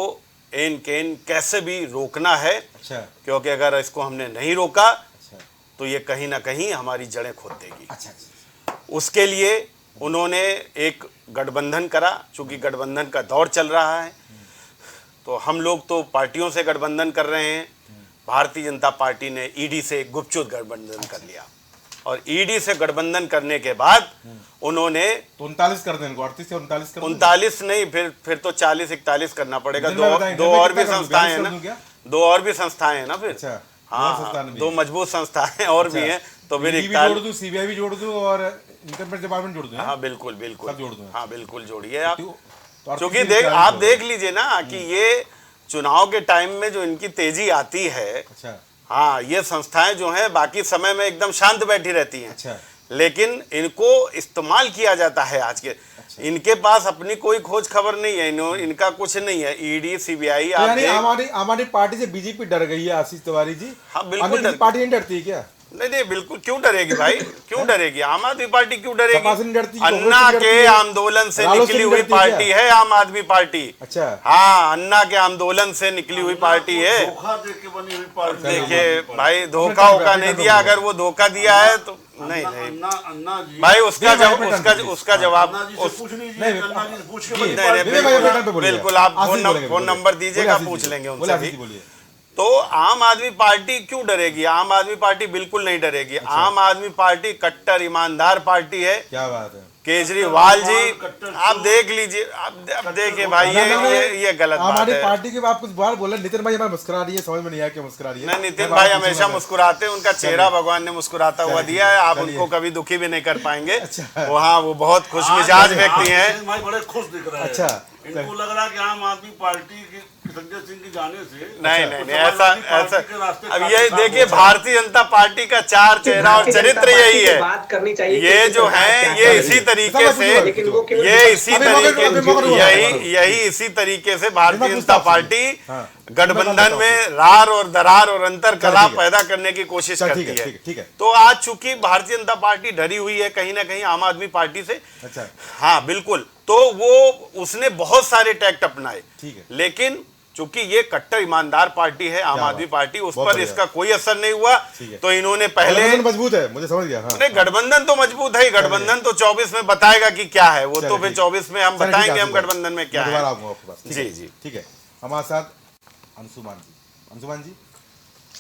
एन केन कैसे भी रोकना है। अच्छा, क्योंकि अगर इसको हमने नहीं रोका अच्छा, तो ये कहीं ना कहीं हमारी जड़ें खोद देगी। अच्छा, अच्छा, उसके लिए उन्होंने एक गठबंधन करा। चूंकि गठबंधन का दौर चल रहा है, तो हम लोग तो पार्टियों से गठबंधन कर रहे हैं। भारतीय जनता पार्टी ने ईडी से गुपचुप गठबंधन कर लिया, और ईडी से गठबंधन करने के बाद उन्होंने तो 39 कर दें इनको, 38 से 39 कर दें। 39 नहीं, फिर तो 40-41 करना पड़ेगा। दिन में बताएं, दो दिन में और भी कितना कर दूं? संस्थाएं हैं 42 ना, कर दूं क्या? 2 और भी संस्थाएं हैं ना फिर। अच्छा, हाँ, 2 मजबूत संस्थाएं और भी हैं, तो फिर ईडी भी जोड़ दूं, सीबीआई भी जोड़ दूं और इनकम टैक्स डिपार्टमेंट जोड़ दूं। हाँ, बिल्कुल बिल्कुल सब जोड़ दूं। हाँ, बिल्कुल जोड़िए आप। तो क्योंकि आप देख लीजिए ना कि ये चुनाव के टाइम में जो इनकी तेजी आती है, अच्छा, हाँ, ये संस्थाएं जो हैं बाकी समय में एकदम शांत बैठी रहती हैं। अच्छा, लेकिन इनको इस्तेमाल किया जाता है आज के। इनके पास अपनी कोई खोज खबर नहीं है, इनका कुछ नहीं है। ईडी, सीबीआई, तो यानी आम आदमी पार्टी से बीजेपी डर गई है आशीष तिवारी जी? हाँ, बिल्कुल अन्य पार्टी नहीं डरती है क्या? नहीं, बिल्कुल क्यों डरेगी भाई, क्यों डरेगी? आम आदमी पार्टी क्यों सपा से नहीं डरेगी? डरती, अन्ना कांग्रेस से नहीं के डरती है, आंदोलन से रालोद से निकली नहीं हुई डरती है पार्टी क्या? है आम आदमी पार्टी। अच्छा, हाँ, अन्ना के आंदोलन से निकली हुई पार्टी है। धोखा दे के बनी हुई पार्टी। देखिए भाई, धोखा वोखा नहीं दिया। अगर वो धोखा दिया है तो नहीं अन्ना जी भाई, उसका जवाब अन्ना जी से पूछ लीजिए, नहीं, अन्ना जी से पूछ के जी, बनी नहीं, पार्टी। नहीं, बिल्कुल, आप आशीष बोलेंगे, फोन नंबर दीजिएगा, बोलिए, पूछ आशीष लेंगे जी, उनसे बोलिए, आशीष भी। जी, बोलिए। तो आम आदमी पार्टी क्यों डरेगी? आम आदमी पार्टी बिल्कुल नहीं डरेगी। आम आदमी पार्टी कट्टर ईमानदार पार्टी है। क्या बात है? केजरीवाल जी, आप देख लीजिए, आप देखिए भाई, ये गलत बात हमारी है। पार्टी के आप कुछ बार बोले, नितिन भाई हमारे मुस्कुरा रही है, समझ में नहीं आया क्यों मुस्कुरा रही है? नहीं, नितिन भाई हमेशा मुस्कुराते हैं, उनका चेहरा भगवान ने मुस्कुराता हुआ दिया है। आप उनको कभी दुखी भी नहीं कर पाएंगे। वहाँ वो बहुत खुश मिजाज व्यक्ति हैं। भाई बड़े खुश दिख रहे हैं। अच्छा, इनको लग रहा है कि आम आदमी पार्टी की संजय सिंह के जाने से नहीं, ऐसा अब ये देखिए, भारतीय जनता पार्टी का चार चेहरा और चरित्र यही है। बात करनी चाहिए। ये जो है, ये इसी तरीके से, यही इसी तरीके से भारतीय जनता पार्टी गठबंधन में रार और दरार और अंतर कला पैदा करने की कोशिश करती है। ठीक है। तो आज चूंकि भारतीय जनता पार्टी डरी हुई है कहीं ना कहीं आम आदमी पार्टी से। अच्छा, हाँ, बिल्कुल। तो वो उसने बहुत सारे टैक्ट अपनाए, ठीक है। लेकिन चूंकि ये कट्टर ईमानदार पार्टी है आम आदमी पार्टी, उस पर इसका कोई असर नहीं हुआ। तो इन्होंने पहले मजबूत है, मुझे समझ गया। नहीं, गठबंधन तो मजबूत है। गठबंधन तो 24 में बताएगा कि क्या है वो, तो फिर 24 में हम बताएंगे हम गठबंधन में क्या है। जी जी, ठीक है। हमारे साथ अंशुमान जी। अंशुमान जी,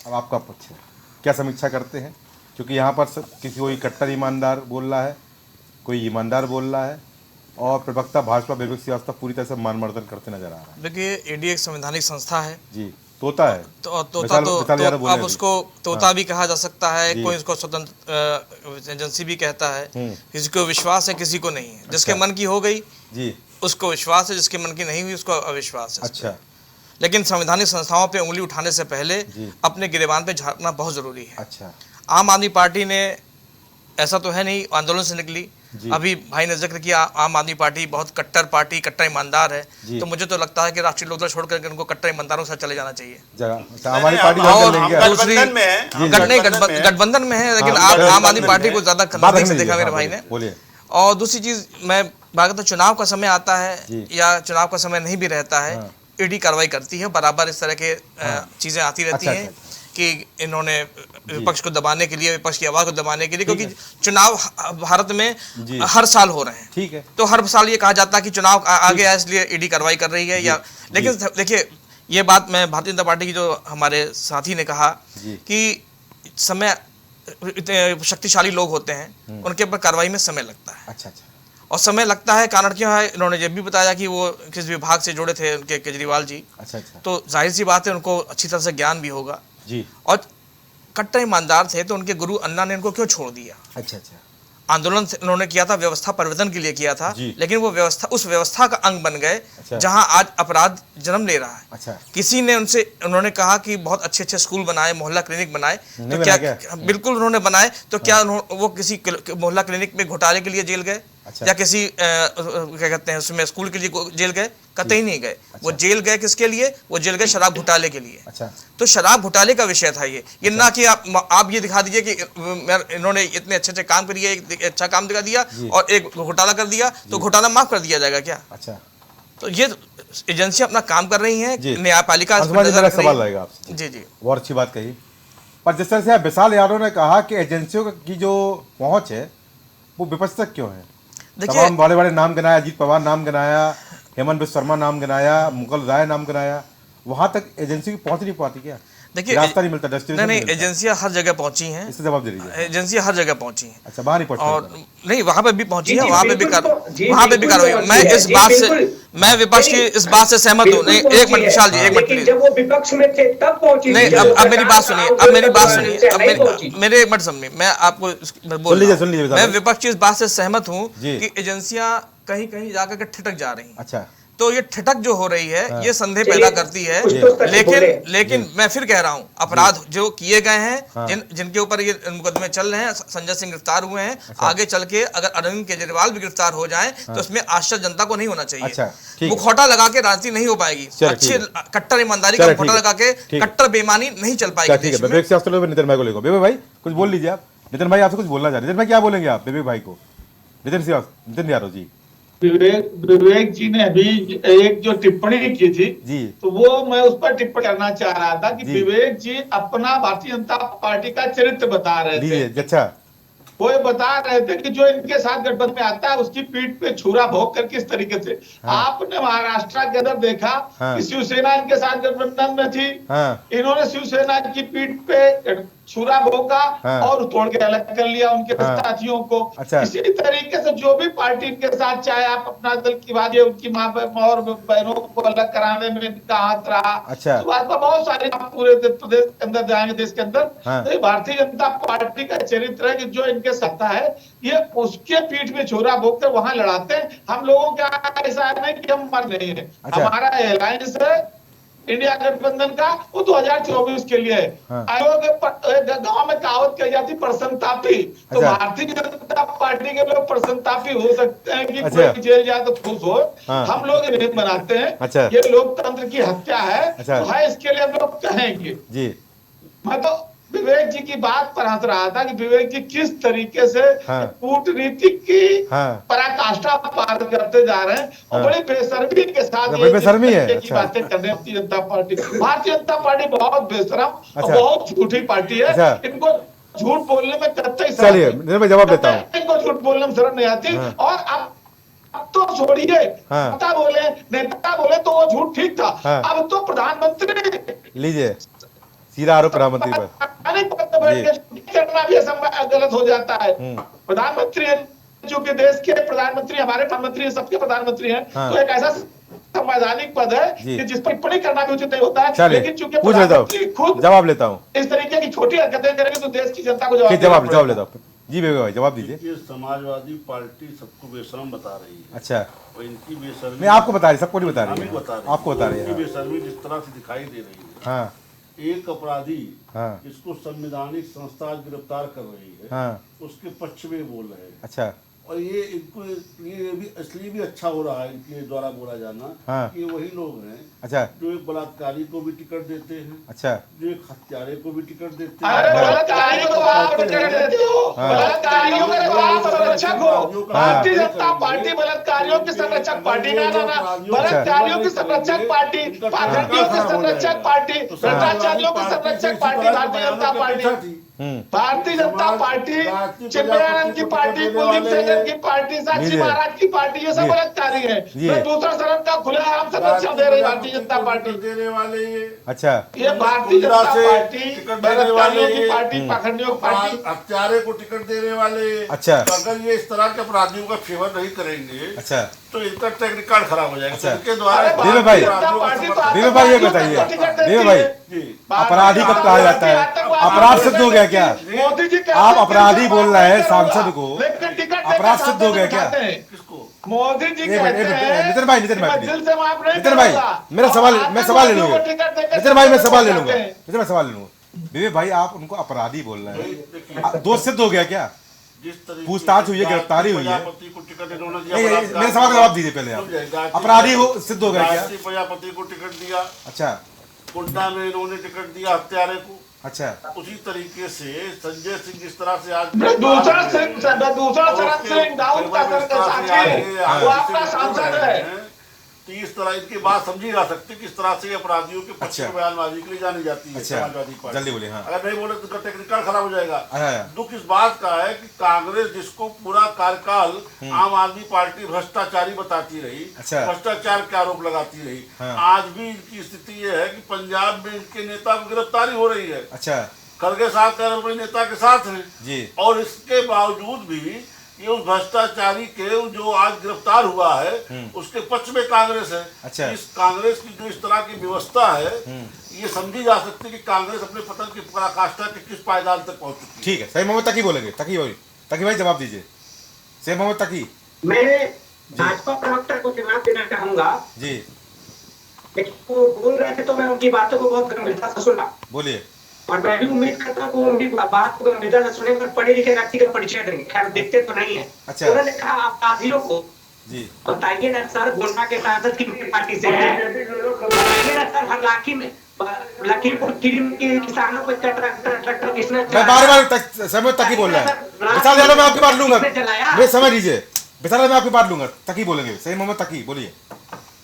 अब आपका पक्ष है, क्या समीक्षा करते हैं? क्योंकि यहाँ पर किसी कोई कट्टर ईमानदार बोल रहा है, कोई ईमानदार बोल रहा है, और प्रवक्ता भाजपा विवेक श्रीवास्तव पूरी तरह से मानमर्दन करते नजर आ रहा है। देखिए, ईडी एक संवैधानिक संस्था है जी, तोता है तो तोता तो अब उसको तोता भी कहा जा सकता है, कोई इसको स्वतंत्र एजेंसी भी कहता है। किसी को विश्वास है, किसी को नहीं है। जिसके मन की हो गई जी उसको विश्वास है, जिसके मन की नहीं हुई उसको अविश्वास है। अच्छा, लेकिन संवैधानिक संस्थाओं पे उंगली उठाने से पहले अपने गिरेबान पे झांकना बहुत जरूरी है। अच्छा, आम आदमी पार्टी ने, ऐसा तो है नहीं, आंदोलन से निकली। अभी भाई ने जिक्र किया आम आदमी पार्टी बहुत कट्टर पार्टी, कट्टर ईमानदार है। तो मुझे तो लगता है कि राष्ट्रीय लोकदल छोड़कर उनको कट्टर ईमानदारों के साथ चले जाना चाहिए। हमारी पार्टी दूसरी गठबंधन में है, लेकिन आम आदमी पार्टी को ज्यादा नजदीक से देखा मेरे भाई ने। और दूसरी चीज, मैं बात करता हूँ, चुनाव का समय आता है या चुनाव का समय नहीं भी रहता है, ईडी कार्रवाई करती है। बराबर इस तरह के चीजें आती रहती हैं कि इन्होंने विपक्ष को दबाने के लिए, विपक्ष की आवाज को दबाने के लिए, क्योंकि चुनाव भारत में हर साल हो रहे हैं। ठीक है। तो हर साल ये कहा जाता है कि चुनाव आगे है इसलिए ईडी कार्रवाई कर रही है। या लेकिन देखिए, ये बात मैं भारतीय जनता पार्टी की जो हमारे साथी ने कहा कि समय, इतने शक्तिशाली लोग होते हैं, उनके ऊपर कार्रवाई में समय लगता है। अच्छा, और समय लगता है, कारण क्यों है? इन्होंने ये भी बताया कि वो किस विभाग से जुड़े थे उनके केजरीवाल जी। अच्छा, तो जाहिर सी बात है उनको अच्छी तरह से ज्ञान भी होगा जी। और कट्टर ईमानदार थे, तो उनके गुरु अन्ना ने इनको क्यों छोड़ दिया? अच्छा, आंदोलन उन्होंने किया था, व्यवस्था परिवर्तन के लिए किया था, लेकिन वो व्यवस्था उस व्यवस्था का अंग बन गए जहां आज अपराध जन्म ले रहा है। अच्छा। किसी ने उन्होंने कहा कि बहुत अच्छे अच्छे स्कूल बनाए, मोहल्ला क्लिनिक बनाए, तो क्या बिल्कुल उन्होंने बनाए, तो क्या वो किसी मोहल्ला क्लिनिक में घोटाले के लिए जेल गए? या किसी क्या कहते हैं उसमें स्कूल के लिए जेल गए, कतई नहीं गए। वो जेल गए किसके लिए? वो जेल गए शराब घोटाले के लिए। तो शराब घोटाले का विषय था ये ना कि आप ये दिखा दीजिए कि इन्होंने इतने अच्छे अच्छे काम करिए, एक अच्छा काम दिखा दिया और एक घोटाला कर दिया तो घोटाला माफ कर दिया जाएगा क्या? तो ये एजेंसियां अपना काम कर रही हैं, न्यायपालिका सवाल रहेगा आपसे। जी जी, बहुत अच्छी बात कही। पर जिस तरह से विशाल यादव ने कहा कि एजेंसियों की जो पहुंच है वो विपक्ष तक क्यों है? तमाम बड़े बड़े नाम गिनाया, अजीत पवार नाम गिनाया, हेमंत बिस्वा शर्मा नाम गिनाया, मुगल राय नाम गिनाया, वहां तक एजेंसी की पहुंच नहीं पाती क्या? देखिए रास्ता नहीं मिलता, नहीं, एजेंसियां हर जगह पहुंची हैं। इससे जवाब दे दीजिए। एजेंसियां हर जगह पहुंची हैं। अच्छा, बाहर नहीं पहुंची और नहीं, वहां पे भी पहुंची है, वहां पे भी कार्रवाई। मैं इस बात से, मैं विपक्ष की इस बात से सहमत हूँ। नहीं, एक मिनट विशाल जी, एक मिनट, जब वो विपक्ष में थे तब पहुंची नहीं। अब मेरी बात सुनिए, अब मेरी बात सुनिए, अब मेरे एक मिनट सुनिए, मैं आपको बोल रहा हूं, मैं विपक्ष की इस बात से सहमत हूँ कि एजेंसियां कहीं कहीं जाकर के ठिठक जा रही हैं। अच्छा, तो ये ठिठक जो हो रही है ये संदेह पैदा करती है। लेकिन मैं फिर कह रहा हूं, अपराध जो किए गए हैं, जिनके ऊपर ये मुकदमे चल रहे हैं, संजय सिंह गिरफ्तार हुए हैं, आगे चल के अगर अरविंद केजरीवाल भी गिरफ्तार हो जाएं तो इसमें आश्चर्य जनता को नहीं होना चाहिए। मुखौटा लगा के राजनीति नहीं हो पाएगी, अच्छी कट्टर ईमानदारी का मुखौटा लगा के कट्टर बेईमानी नहीं चल पाएगी। नितिन भाई को लेकर, बेबे भाई कुछ बोल लीजिए आप। नितिन भाई आपसे कुछ बोलना चाह रहे, नितिन भाई क्या बोलेंगे आप बेबे भाई को? नितिन यादव जी, विवेक जी ने अभी एक जो टिप्पणी की थी जी, तो वो मैं उस पर टिप्पणी करना चाह रहा था कि विवेक जी अपना भारतीय जनता पार्टी का चरित्र बता रहे थे। अच्छा, वो ये बता रहे थे कि जो इनके साथ गठबंधन में आता है उसकी पीठ पे छुरा भोग कर किस तरीके से। आपने महाराष्ट्र के अंदर देखा कि शिवसेना इनके साथ गठबंधन में थी, इन्होंने शिवसेना की पीठ पे छुरा भोगा और तोड़ के अलग कर लिया उनके साथियों को। इसी तरीके से जो भी पार्टी इनके साथ, चाहे आप अपना दल की बात, उनकी माँ और बहनों को अलग कराने में इनका हाथ रहा। तो बात बहुत सारे पूरे प्रदेश के अंदर जाएंगे, देश के अंदर, तो भारतीय जनता पार्टी का चरित्र है कि जो इनके सत्ता है ये उसके पीठ में छुरा भोग कर वहां लड़ाते हैं। हम लोगों का ऐसा नहीं कि हम मर नहीं है, हमारा अलायंस है इंडिया गठबंधन का, वो 2024 के लिए है। आयोग गांव में कहावत कही जाती प्रसन्नतापी, तो भारतीय जनता पार्टी के लोग प्रसन्नतापी हो सकते हैं कि कोई जेल जाए तो खुश हो, हम लोग इन्हें मनाते हैं। ये लोकतंत्र की हत्या है, तो है इसके लिए हम लोग कहेंगे जी। मैं तो विवेक जी की बात पर हंस रहा था कि विवेक जी किस तरीके से कूटनीति की पराकाष्ठा पार करते जा रहे हैं और बड़ी बेशर्मी के साथ बेशर्मी है की बातें कर रहे हैं। भारतीय जनता पार्टी बहुत बेशरम और बहुत झूठी पार्टी है। इनको झूठ बोलने में कतई जवाब देता हूँ, इनको झूठ बोलने में शर्म नहीं आती। और अब तो छोड़िए, नेता बोले तो वो झूठ ठीक था, अब तो प्रधानमंत्री लीजिए सीधा आरोप प्रधानमंत्री पर करना भी गलत हो जाता है। प्रधानमंत्री जो कि देश के प्रधानमंत्री, हमारे प्रधानमंत्री सबके प्रधानमंत्री हैं, तो एक ऐसा संवैधानिक पद है कि जिस पर टिप्पणी करना भी उचित नहीं होता है। लेकिन चूंकि प्रधानमंत्री खुद जवाब लेता हूँ, इस तरीके की छोटी हरकतें करेंगे तो देश की जनता को जवाब लेता हूँ जी। बेबे भाई जवाब दीजिए। समाजवादी पार्टी सबको बेशरम बता रही है। अच्छा, और इनकी बेशर्मी नहीं आपको बता रही, सबको नहीं बता रही है, आपको बता रही है। बेशर्मी जिस तरह से दिखाई दे रही है, एक अपराधी जिसको संवैधानिक संस्था गिरफ्तार कर रही है, उसके पक्ष में बोल रहे हैं। अच्छा, और ये इनको ये भी इसलिए भी अच्छा हो रहा है इनके द्वारा बोला जाना कि वही लोग हैं अच्छा, जो एक बलात्कारी को भी टिकट देते हैं, अच्छा, जो एक हत्यारे को भी टिकट देते हैं। बलात्कारी को आप टिकट देते हो, बलात्कारियों के आप संरक्षक हो। भारतीय जनता पार्टी बलात्कारियों की संरक्षक पार्टी ना, बलात्कारियों की संरक्षक पार्टी, पाखंडियों की संरक्षक पार्टी, भ्रष्टाचारियों की संरक्षक party Bharatiya Janata party. Bharatiya Janata party, Chidambaram की पार्टी, कुलदीप सेंगर की पार्टी, साक्षी महाराज की पार्टी, ये सब बलात्कारी है। दूसरा शरण का खुलेआम संरक्षण दे रही भारतीय जनता पार्टी देने वाले। अच्छा, ये भारतीय जनता पार्टी बलात्कारियों की पार्टी, पाखंडियों की पार्टी, हत्यारे को टिकट देने वाले। अच्छा, अगर ये इस तरह के अपराधियों का फेवर नहीं करेंगे, अच्छा, तो इनका ट्रैक रिकॉर्ड खराब हो जाएगा। इनके द्वारा देवे भाई ये बताइए, देवे भाई अपराधी कब कहा जाता है? अपराध सिद्ध हो गया क्या? आप अपराधी बोल रहे हैं सांसद को, अपराध सिद्ध हो गया क्या? मोदी जी कहते हैं नितिन भाई मेरा सवाल, मैं सवाल ले लूंगा नितिन भाई, मैं सवाल ले लूंगा। विवेक भाई आप उनको अपराधी बोल रहे हैं, दोष सिद्ध हो गया क्या? जिस तरीके पूछताछ हुई है, गिरफ्तारी हुई है। प्रजापति को टिकट इन्होंने नहीं, दिया, मेरे सवाल का जवाब दीजिए पहले आप। अपराधी हो सिद्ध हो गए क्या? गायत्री प्रजापति को टिकट दिया, अच्छा कुंडा में इन्होंने टिकट दिया हत्यारे को। अच्छा, उसी तरीके से संजय सिंह जिस तरह से आज दूसरा चरण से दाऊद का सर का साक्षी वो आपका सांसद है। तो इस तरह इनकी बात समझी जा सकती है किस तरह से अपराधियों के पक्ष में बयानबाजी के लिए जानी जाती है समाजवादी पार्टी। जल्दी बोलिए। हाँ, अगर नहीं बोले तो टेक्निकल खराब हो जाएगा। अच्छा। दुख इस बात का है कि कांग्रेस जिसको पूरा कार्यकाल आम आदमी पार्टी भ्रष्टाचारी बताती रही, अच्छा। भ्रष्टाचार के आरोप लगाती रही, हाँ। आज भी इनकी स्थिति ये है कि पंजाब में इनके नेता की गिरफ्तारी हो रही है। अच्छा, खड़गे साहब कैरल नेता के साथ हैं जी, और इसके बावजूद भी ये उस भ्रष्टाचारी के जो आज गिरफ्तार हुआ है उसके पक्ष में कांग्रेस है। अच्छा। इस कांग्रेस की जो इस तरह की व्यवस्था है ये समझी जा सकती है कि कांग्रेस अपने पतन की पराकाष्ठा के किस पायदान तक पहुंच चुकी है। ठीक है। सही मोहम्मद तकी बोलेंगे। तकी भाई जवाब दीजिए। सही मोहम्मद तकी। मैं भाजपा प्रवक्ता को जवाब देना चाहूंगा जी, वो बोल रहे थे तो मैं उनकी बातों को बहुत गंभीरता से सुना, बोलिए। और मैं भी उम्मीद करता हूँ उनकी बात को गंभीरता से सुनेंगे और पढ़े लिखे व्यक्ति का परिचय देंगे। खैर देखते तो नहीं है। अच्छा। उन्होंने कहा अपराधियों को जी बताइए ना सर, गोंडा के सांसद की पार्टी से है, बताइए ना सर, हर लखीमपुर खीरी के किसानों को ट्रैक्टर किसने मैं बार समय तकी बोल रहा है। विशाल यादव मैं आपकी बात लूंगा, वे समय दीजिए। विशाल यादव मैं आपकी बात लूंगा। तकी बोलेंगे। सही मोहम्मद तकी बोलिए।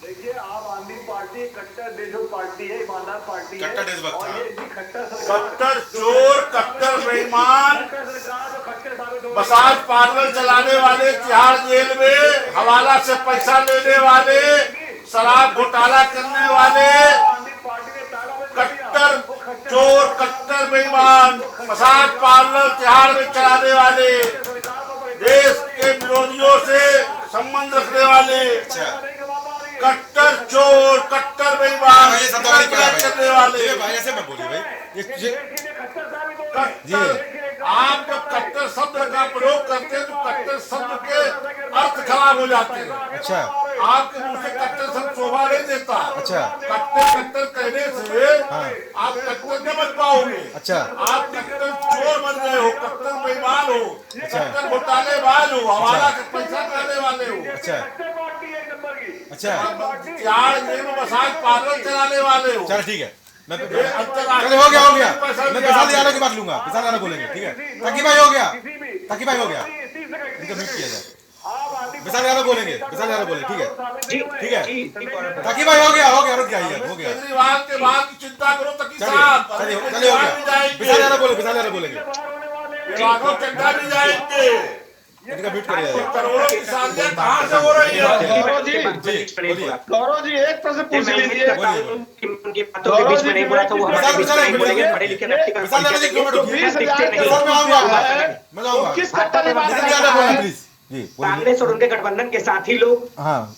देखिए आम आदमी पार्टी कट्टर देशभक्त पार्टी है, ईमानदार पार्टी है, कट्टर देशभक्त, और हाँ। ये भी कट्टर चोर, कट्टर बेईमान, मसाज पार्लर चलाने वाले, तिहाड़ जेल में हवाला से पैसा लेने वाले, शराब घोटाला करने वाले, कट्टर चोर, कट्टर बेईमान, मसाज पार्लर तिहाड़ में चलाने वाले, देश के विरोधियों से संबंध रखने वाले, कट्टर चोर, कट्टर बेईमान करने वाले। भाई ऐसे मत बोलिए भाई। आप जब कट्टर शब्द का प्रयोग करते हैं तो कट्टर शब्द के अर्थ खराब हो जाते हैं। अच्छा, आपके मुंह से कट्टर शब्द शोभा नहीं देता। अच्छा। कट्टर कहने से आप कट्टर नहीं बन पाओगे। अच्छा। आप कट्टर चोर बन गए हो, कट्टर बेईमान हो, कट्टर घोटालेबाज हो, हवाला से पैसा करने वाले हो। अच्छा, अच्छा, चार जेल में मसाज पार्लर चलाने वाले हो। चलो ठीक है। मैं चलो हो गया। मैं विशाल यादव की बात लूंगा। विशाल यादव बोलेंगे। ठीक है। तकी भाई हो गया। तकी भाई हो गया। इनका म्यूट किया जाए। विशाल यादव बोलेंगे। विशाल यादव बोले। ठीक है, ठीक है। तकी भाई हो गया। रुक जाइए। हो गया। केजरीवाल के बाद की चिंता करो तकी साहब। चलिए हो गया। विशाल यादव बोलेंगे। चंदा भी जाएंगे। इनका म्यूट करिए। करोड़ों की शादियां कहाँ से हो रही है? गौरव जी एक प्रश्न पूछ लीजिए। उनकी बातों के बीच में नहीं बोला तो वो हमारे बीच में नहीं बोलेंगे। पढ़े लिखे व्यक्ति का परिचय देंगे। किस कट्टर कांग्रेस और उनके गठबंधन के साथी लोग हाँ,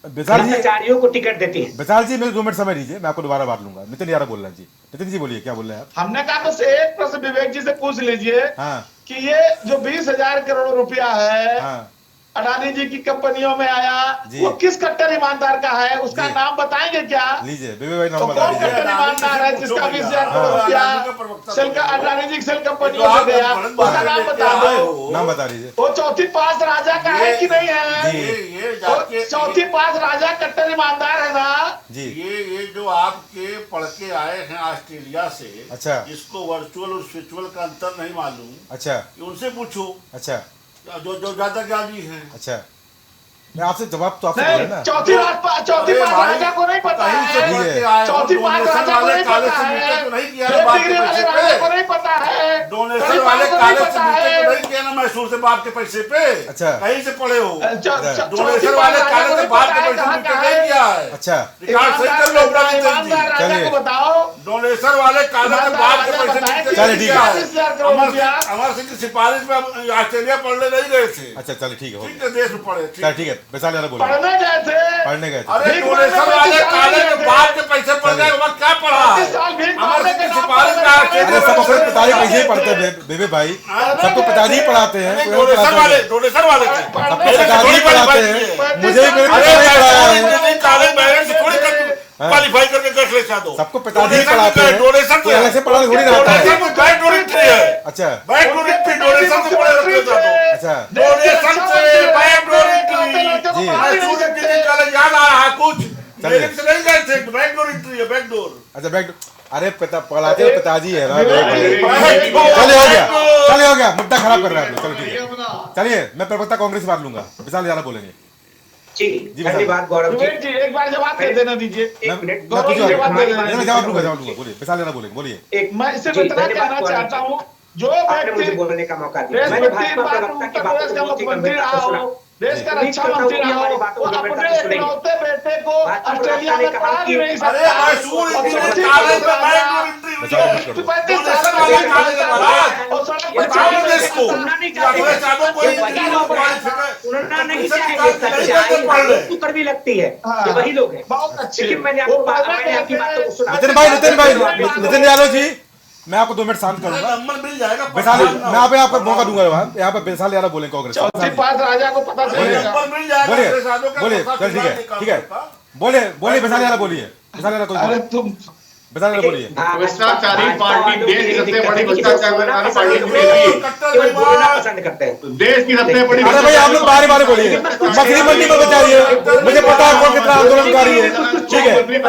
भ्रष्टाचारियों को टिकट देती है। विशाल जी मेरे 2 मिनट समय दीजिए। मैं आपको दोबारा बात लूंगा। नितिन यादव बोल रहे हैं जी। नितिन जी बोलिए, क्या बोल रहे हैं आप? हमने कहा बस एक प्रश्न विवेक जी से पूछ लीजिए हाँ, कि ये जो 20,000 करोड़ रुपया है हाँ, अडानी जी की कंपनियों में आया, जी। वो किस कट्टर ईमानदार का है? उसका जी। नाम बताएंगे क्या? लीजिए बेबे भाई तो नाम बता कौन दीजिए। कट्टर ईमानदार है जिसका 20,000 करोड़ रुपया सेल का अडानी जी सेल कंपनियों से गया? उसका नाम बता दो। नाम बता दीजिए। वो चौथी पास राजा का है कि नहीं है? जी। चौथी पास राजा कट्टर ईमानदार है ना? जी, ये जो आपके पढ़ के आए हैं ऑस्ट्रेलिया से, अच्छा। जिसको वर्चुअल और स्पिरिचुअल का अंतर नहीं मालूम, अच्छा, उनसे पूछो अच्छा, जो ज्यादा ज्ञानी है। अच्छा। मैं आपसे जवाब तो आपसे बोला नहीं, ना। चौथी पास राजा को नहीं पता है। चौथी पास राजा को नहीं पता है। नहीं किया डिग्री वाले राजा को नहीं पता है। डोनेशन वाले काले से नहीं किया ना मैसूर से बाप के पैसे पे। अच्छा। कहीं से पढ़े हो? अच्छा। डोनेशन वाले काले से बाप के पैसे नहीं किया है। अच्छा, रिकॉर्ड सही कर लो। ईमानदार राजा को बताओ। डोनेशन वाले काले से बाप के पैसे चलिए ठीक है। अमर सिंह की सिफारिश में ऑस्ट्रेलिया पढ़ने नहीं गए थे। अच्छा, चलिए ठीक है, हो ठीक गया। है, देश में पढ़े। चल ठीक है। विशाल यादव बोलिए। पढ़ने गए थे। पढ़ने गए थे। अरे डोनेशन वाले काले के बाप के पैसे पड़ गए, वहाँ क्या पढ़ा है? अमर सिंह की सिफारिश में अरे सब अपने पिताजी पैसे ही पढ़ते हैं बेबे भाई। सबको पिताजी ही पढ़ाते हैं। डोनेशन वाले सबको पिताजी ही पढ़ाते हैं। मुझे भी मेरे पिताजी पढ़ाया है। काले बैलेंस थोड़ी कर क्वालिफाई करके अखिलेश यादव। सबको पिताजी पढ़ाते हैं, डोनेशन कोई अलग से पढ़ाने थोड़ी ना आता है। डोनेशन में बैक डोनेशन है। अच्छा बैक डोनेशन डोनेशन से पढ़े अखिलेश यादव। अच्छा डोनेशन से बैक डोनेशन जी कॉलेज याद आ रहा है कुछ मेरे से नहीं गए थे। बैक डोनेशन है, बैक डोर। अच्छा बैक, अरे पिता पढ़ाते हो पिताजी है ना। चलिए हो गया, मुद्दा खराब कर रहा है। चलो ठीक है, चलिए मैं प्रवक्ता कांग्रेस से बात लूंगा, विशाल यादव बोलेंगे। जी धन्यवाद गौरव जी। एक बार जवाब दे देना दीजिए। एक मिनट जवाब लूंगा, बोलिए विशाल यादव बोलेंगे, बोलिए। मैं सिर्फ इतना कहना चाहता हूँ, जो आपने मुझे बोलने का मौका दिया। मैंने भाजपा प्रवक्ता की बातों को बहुत ही गंभीरता से सुना। देश का रक्षा मंत्री रहा हो, वो अपने इकलौते बेटे को ऑस्ट्रेलिया में पढ़ा भी नहीं सकता। कड़वी लगती है, ये वही लोग हैं। लेकिन मैंने आपकी बातों को सुना। नितिन यादव जी, मैं आपको 2 मिनट शांत करूंगा। नंबर मिल जाएगा। विशाल, मैं आपको मौका दूंगा। यहाँ पे विशाल यादव बोलेंगे कांग्रेस। राजा को पता चलेगा। बोलिए चल ठीक है बोलिए विशाल यादव बोलिए। विशाल यादव बोलिए। भ्रष्टाचारी पार्टी, देश की सबसे बड़ी भ्रष्टाचार वाली पार्टी केवल बोलना पसंद करते हैं। देश की सबसे बड़ी। अरे भाई आप लोग बारी बारी बोलिए, मछली मंडी को बचाइए। मुझे पता है कौन कितना आंदोलनकारी है, ठीक है। मैं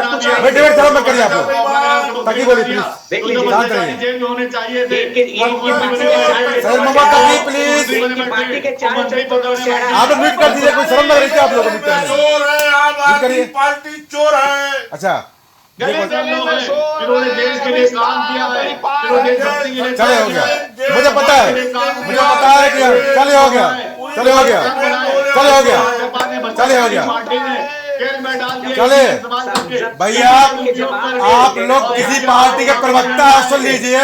डिबेट खत्म मत करिए आप लोग, ताकि बोलिए प्लीज, शांत रहिए। होने चाहिए थे। Sir Mohammad Taqi please, party के 4 आप लोग म्यूट कर दीजिए। कोई शर्म लग रही थी आप लोगों को? चोर है आम आदमी पार्टी, चोर है। अच्छा इन्होंने देश के लिए काम किया है। चले हो गया, मुझे पता है कि चले हो गया। चले भैया, आप लोग किसी पार्टी के प्रवक्ता सुन लीजिए।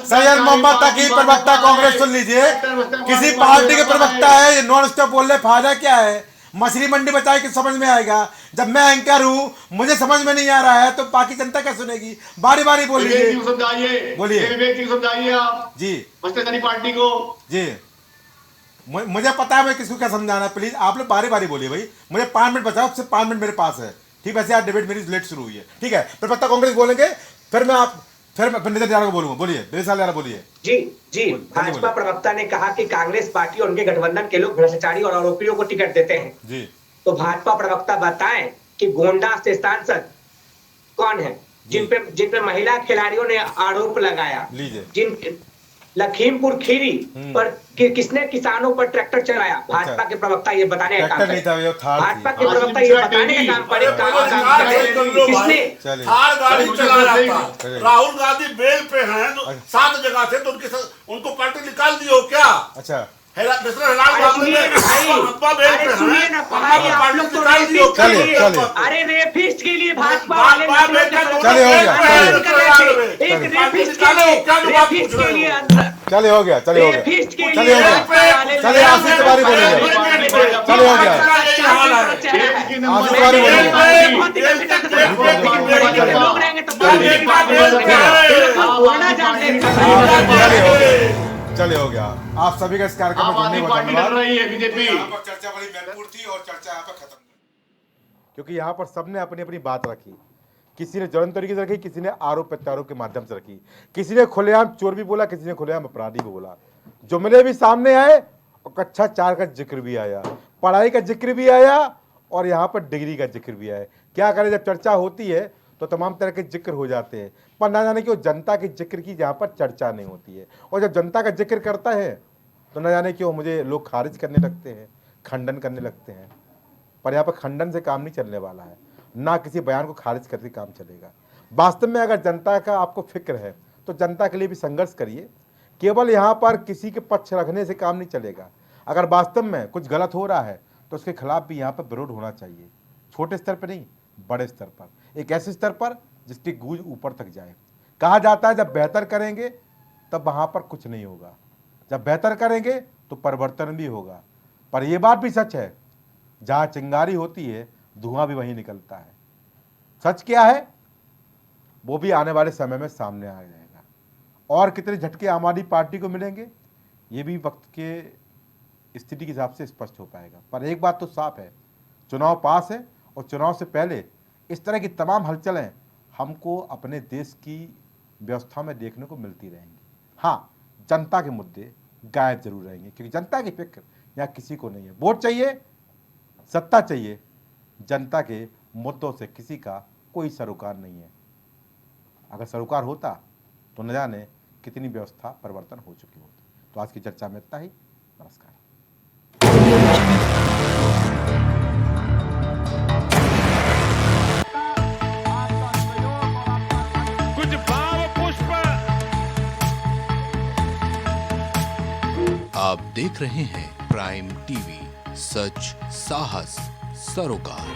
सैयद मोहम्मद तकी प्रवक्ता कांग्रेस सुन लीजिए। किसी पार्टी के प्रवक्ता है, नॉन स्टॉप बोलने फायदा क्या है? मछली मंडी बचाए कि समझ में आएगा? जब मैं एंकर हूँ, मुझे समझ में नहीं आ रहा है तो बाकी जनता क्या सुनेगी? बारी बारी बोलिए, समझाइए आप जी भ्रष्टाचारी पार्टी को जी। मुझे पता है मैं किसको क्या समझाना है। प्लीज आप लोग बारी बारी बोलिए भाई। मुझे 5 मिनट बचाओ, सिर्फ 5 मिनट मेरे पास है, ठीक है। वैसे आज डिबेट मेरी लेट शुरू हुई है, ठीक है। प्रवक्ता कांग्रेस बोलेंगे, फिर नितिन यादव को बोलूंगा। बोलिए विशाल यादव बोलिए। जी भाजपा प्रवक्ता ने कहा कि कांग्रेस पार्टी और उनके गठबंधन के लोग भ्रष्टाचारी और आरोपियों को टिकट देते हैं जी। तो भाजपा प्रवक्ता बताएं कि गोंडा से सांसद कौन है जिन पे महिला खिलाड़ियों ने आरोप लगाया? जिन लखीमपुर खीरी पर किसने किसानों पर ट्रैक्टर चलाया? भाजपा के प्रवक्ता ये बताने का काम करे। भाजपा के प्रवक्ता ये बताने का काम करे किसने थार गाड़ी चलाया था। राहुल गांधी बेल पे हैं, 7 जगह से, तो उनको पार्टी निकाल दी हो क्या? अच्छा अरे रेपिस्ट के लिए भाजपा वाले चले हो गया आशीष तिवारी बोलेंगे। चले हो गया आशीष तिवारी बोलेंगे। चले हो गया। आप सभी का इस कार्यक्रम में जुड़ने का धन्यवाद। बीजेपी चर्चा बड़ी महत्वपूर्ण थी और चर्चा यहाँ पर खत्म, क्योंकि यहाँ पर सबने अपनी अपनी बात रखी। किसी ने ज्वलंत तरीके से रखी, किसी ने आरोप प्रत्यारोप के माध्यम से रखी, किसी ने खुलेआम चोर भी बोला, किसी ने खुलेआम अपराधी भी बोला। जुमले भी सामने आए और कक्षा 4 का जिक्र भी आया, पढ़ाई का जिक्र भी आया और यहाँ पर डिग्री का जिक्र भी आया। क्या करें, जब चर्चा होती है तो तमाम तरह के जिक्र हो जाते हैं, पर ना जाने क्यों जनता के जिक्र की यहाँ पर चर्चा नहीं होती है। और जब जनता का जिक्र करता है तो न जाने क्यों मुझे लोग खारिज करने लगते हैं, खंडन करने लगते हैं। पर यहाँ पर खंडन से काम नहीं चलने वाला है, ना किसी बयान को खारिज करके काम चलेगा। वास्तव में अगर जनता का आपको फिक्र है तो जनता के लिए भी संघर्ष करिए। केवल यहाँ पर किसी के पक्ष रखने से काम नहीं चलेगा। अगर वास्तव में कुछ गलत हो रहा है तो उसके खिलाफ भी यहाँ पर विरोध होना चाहिए, छोटे स्तर पर नहीं, बड़े स्तर पर, एक ऐसे स्तर पर जिसकी गूंज ऊपर तक जाए। कहा जाता है जब बेहतर करेंगे तब वहाँ पर कुछ नहीं होगा, जब बेहतर करेंगे तो परिवर्तन भी होगा। पर यह बात भी सच है, जहाँ चिंगारी होती है धुआं भी वहीं निकलता है। सच क्या है वो भी आने वाले समय में सामने आ जाएगा। और कितने झटके आम आदमी पार्टी को मिलेंगे ये भी वक्त के स्थिति के हिसाब से स्पष्ट हो पाएगा। पर एक बात तो साफ है, चुनाव पास है और चुनाव से पहले इस तरह की तमाम हलचलें हमको अपने देश की व्यवस्था में देखने को मिलती रहेंगी। हाँ, जनता के मुद्दे गायब जरूर रहेंगे, क्योंकि जनता की फिक्र यहाँ किसी को नहीं है। वोट चाहिए, सत्ता चाहिए, जनता के मुद्दों से किसी का कोई सरोकार नहीं है। अगर सरोकार होता तो न जाने कितनी व्यवस्था परिवर्तन हो चुकी होती। तो आज की चर्चा में इतना ही। नमस्कार। कुछ भाव पुष्प। आप देख रहे हैं प्राइम टीवी, सच साहस सरोकार।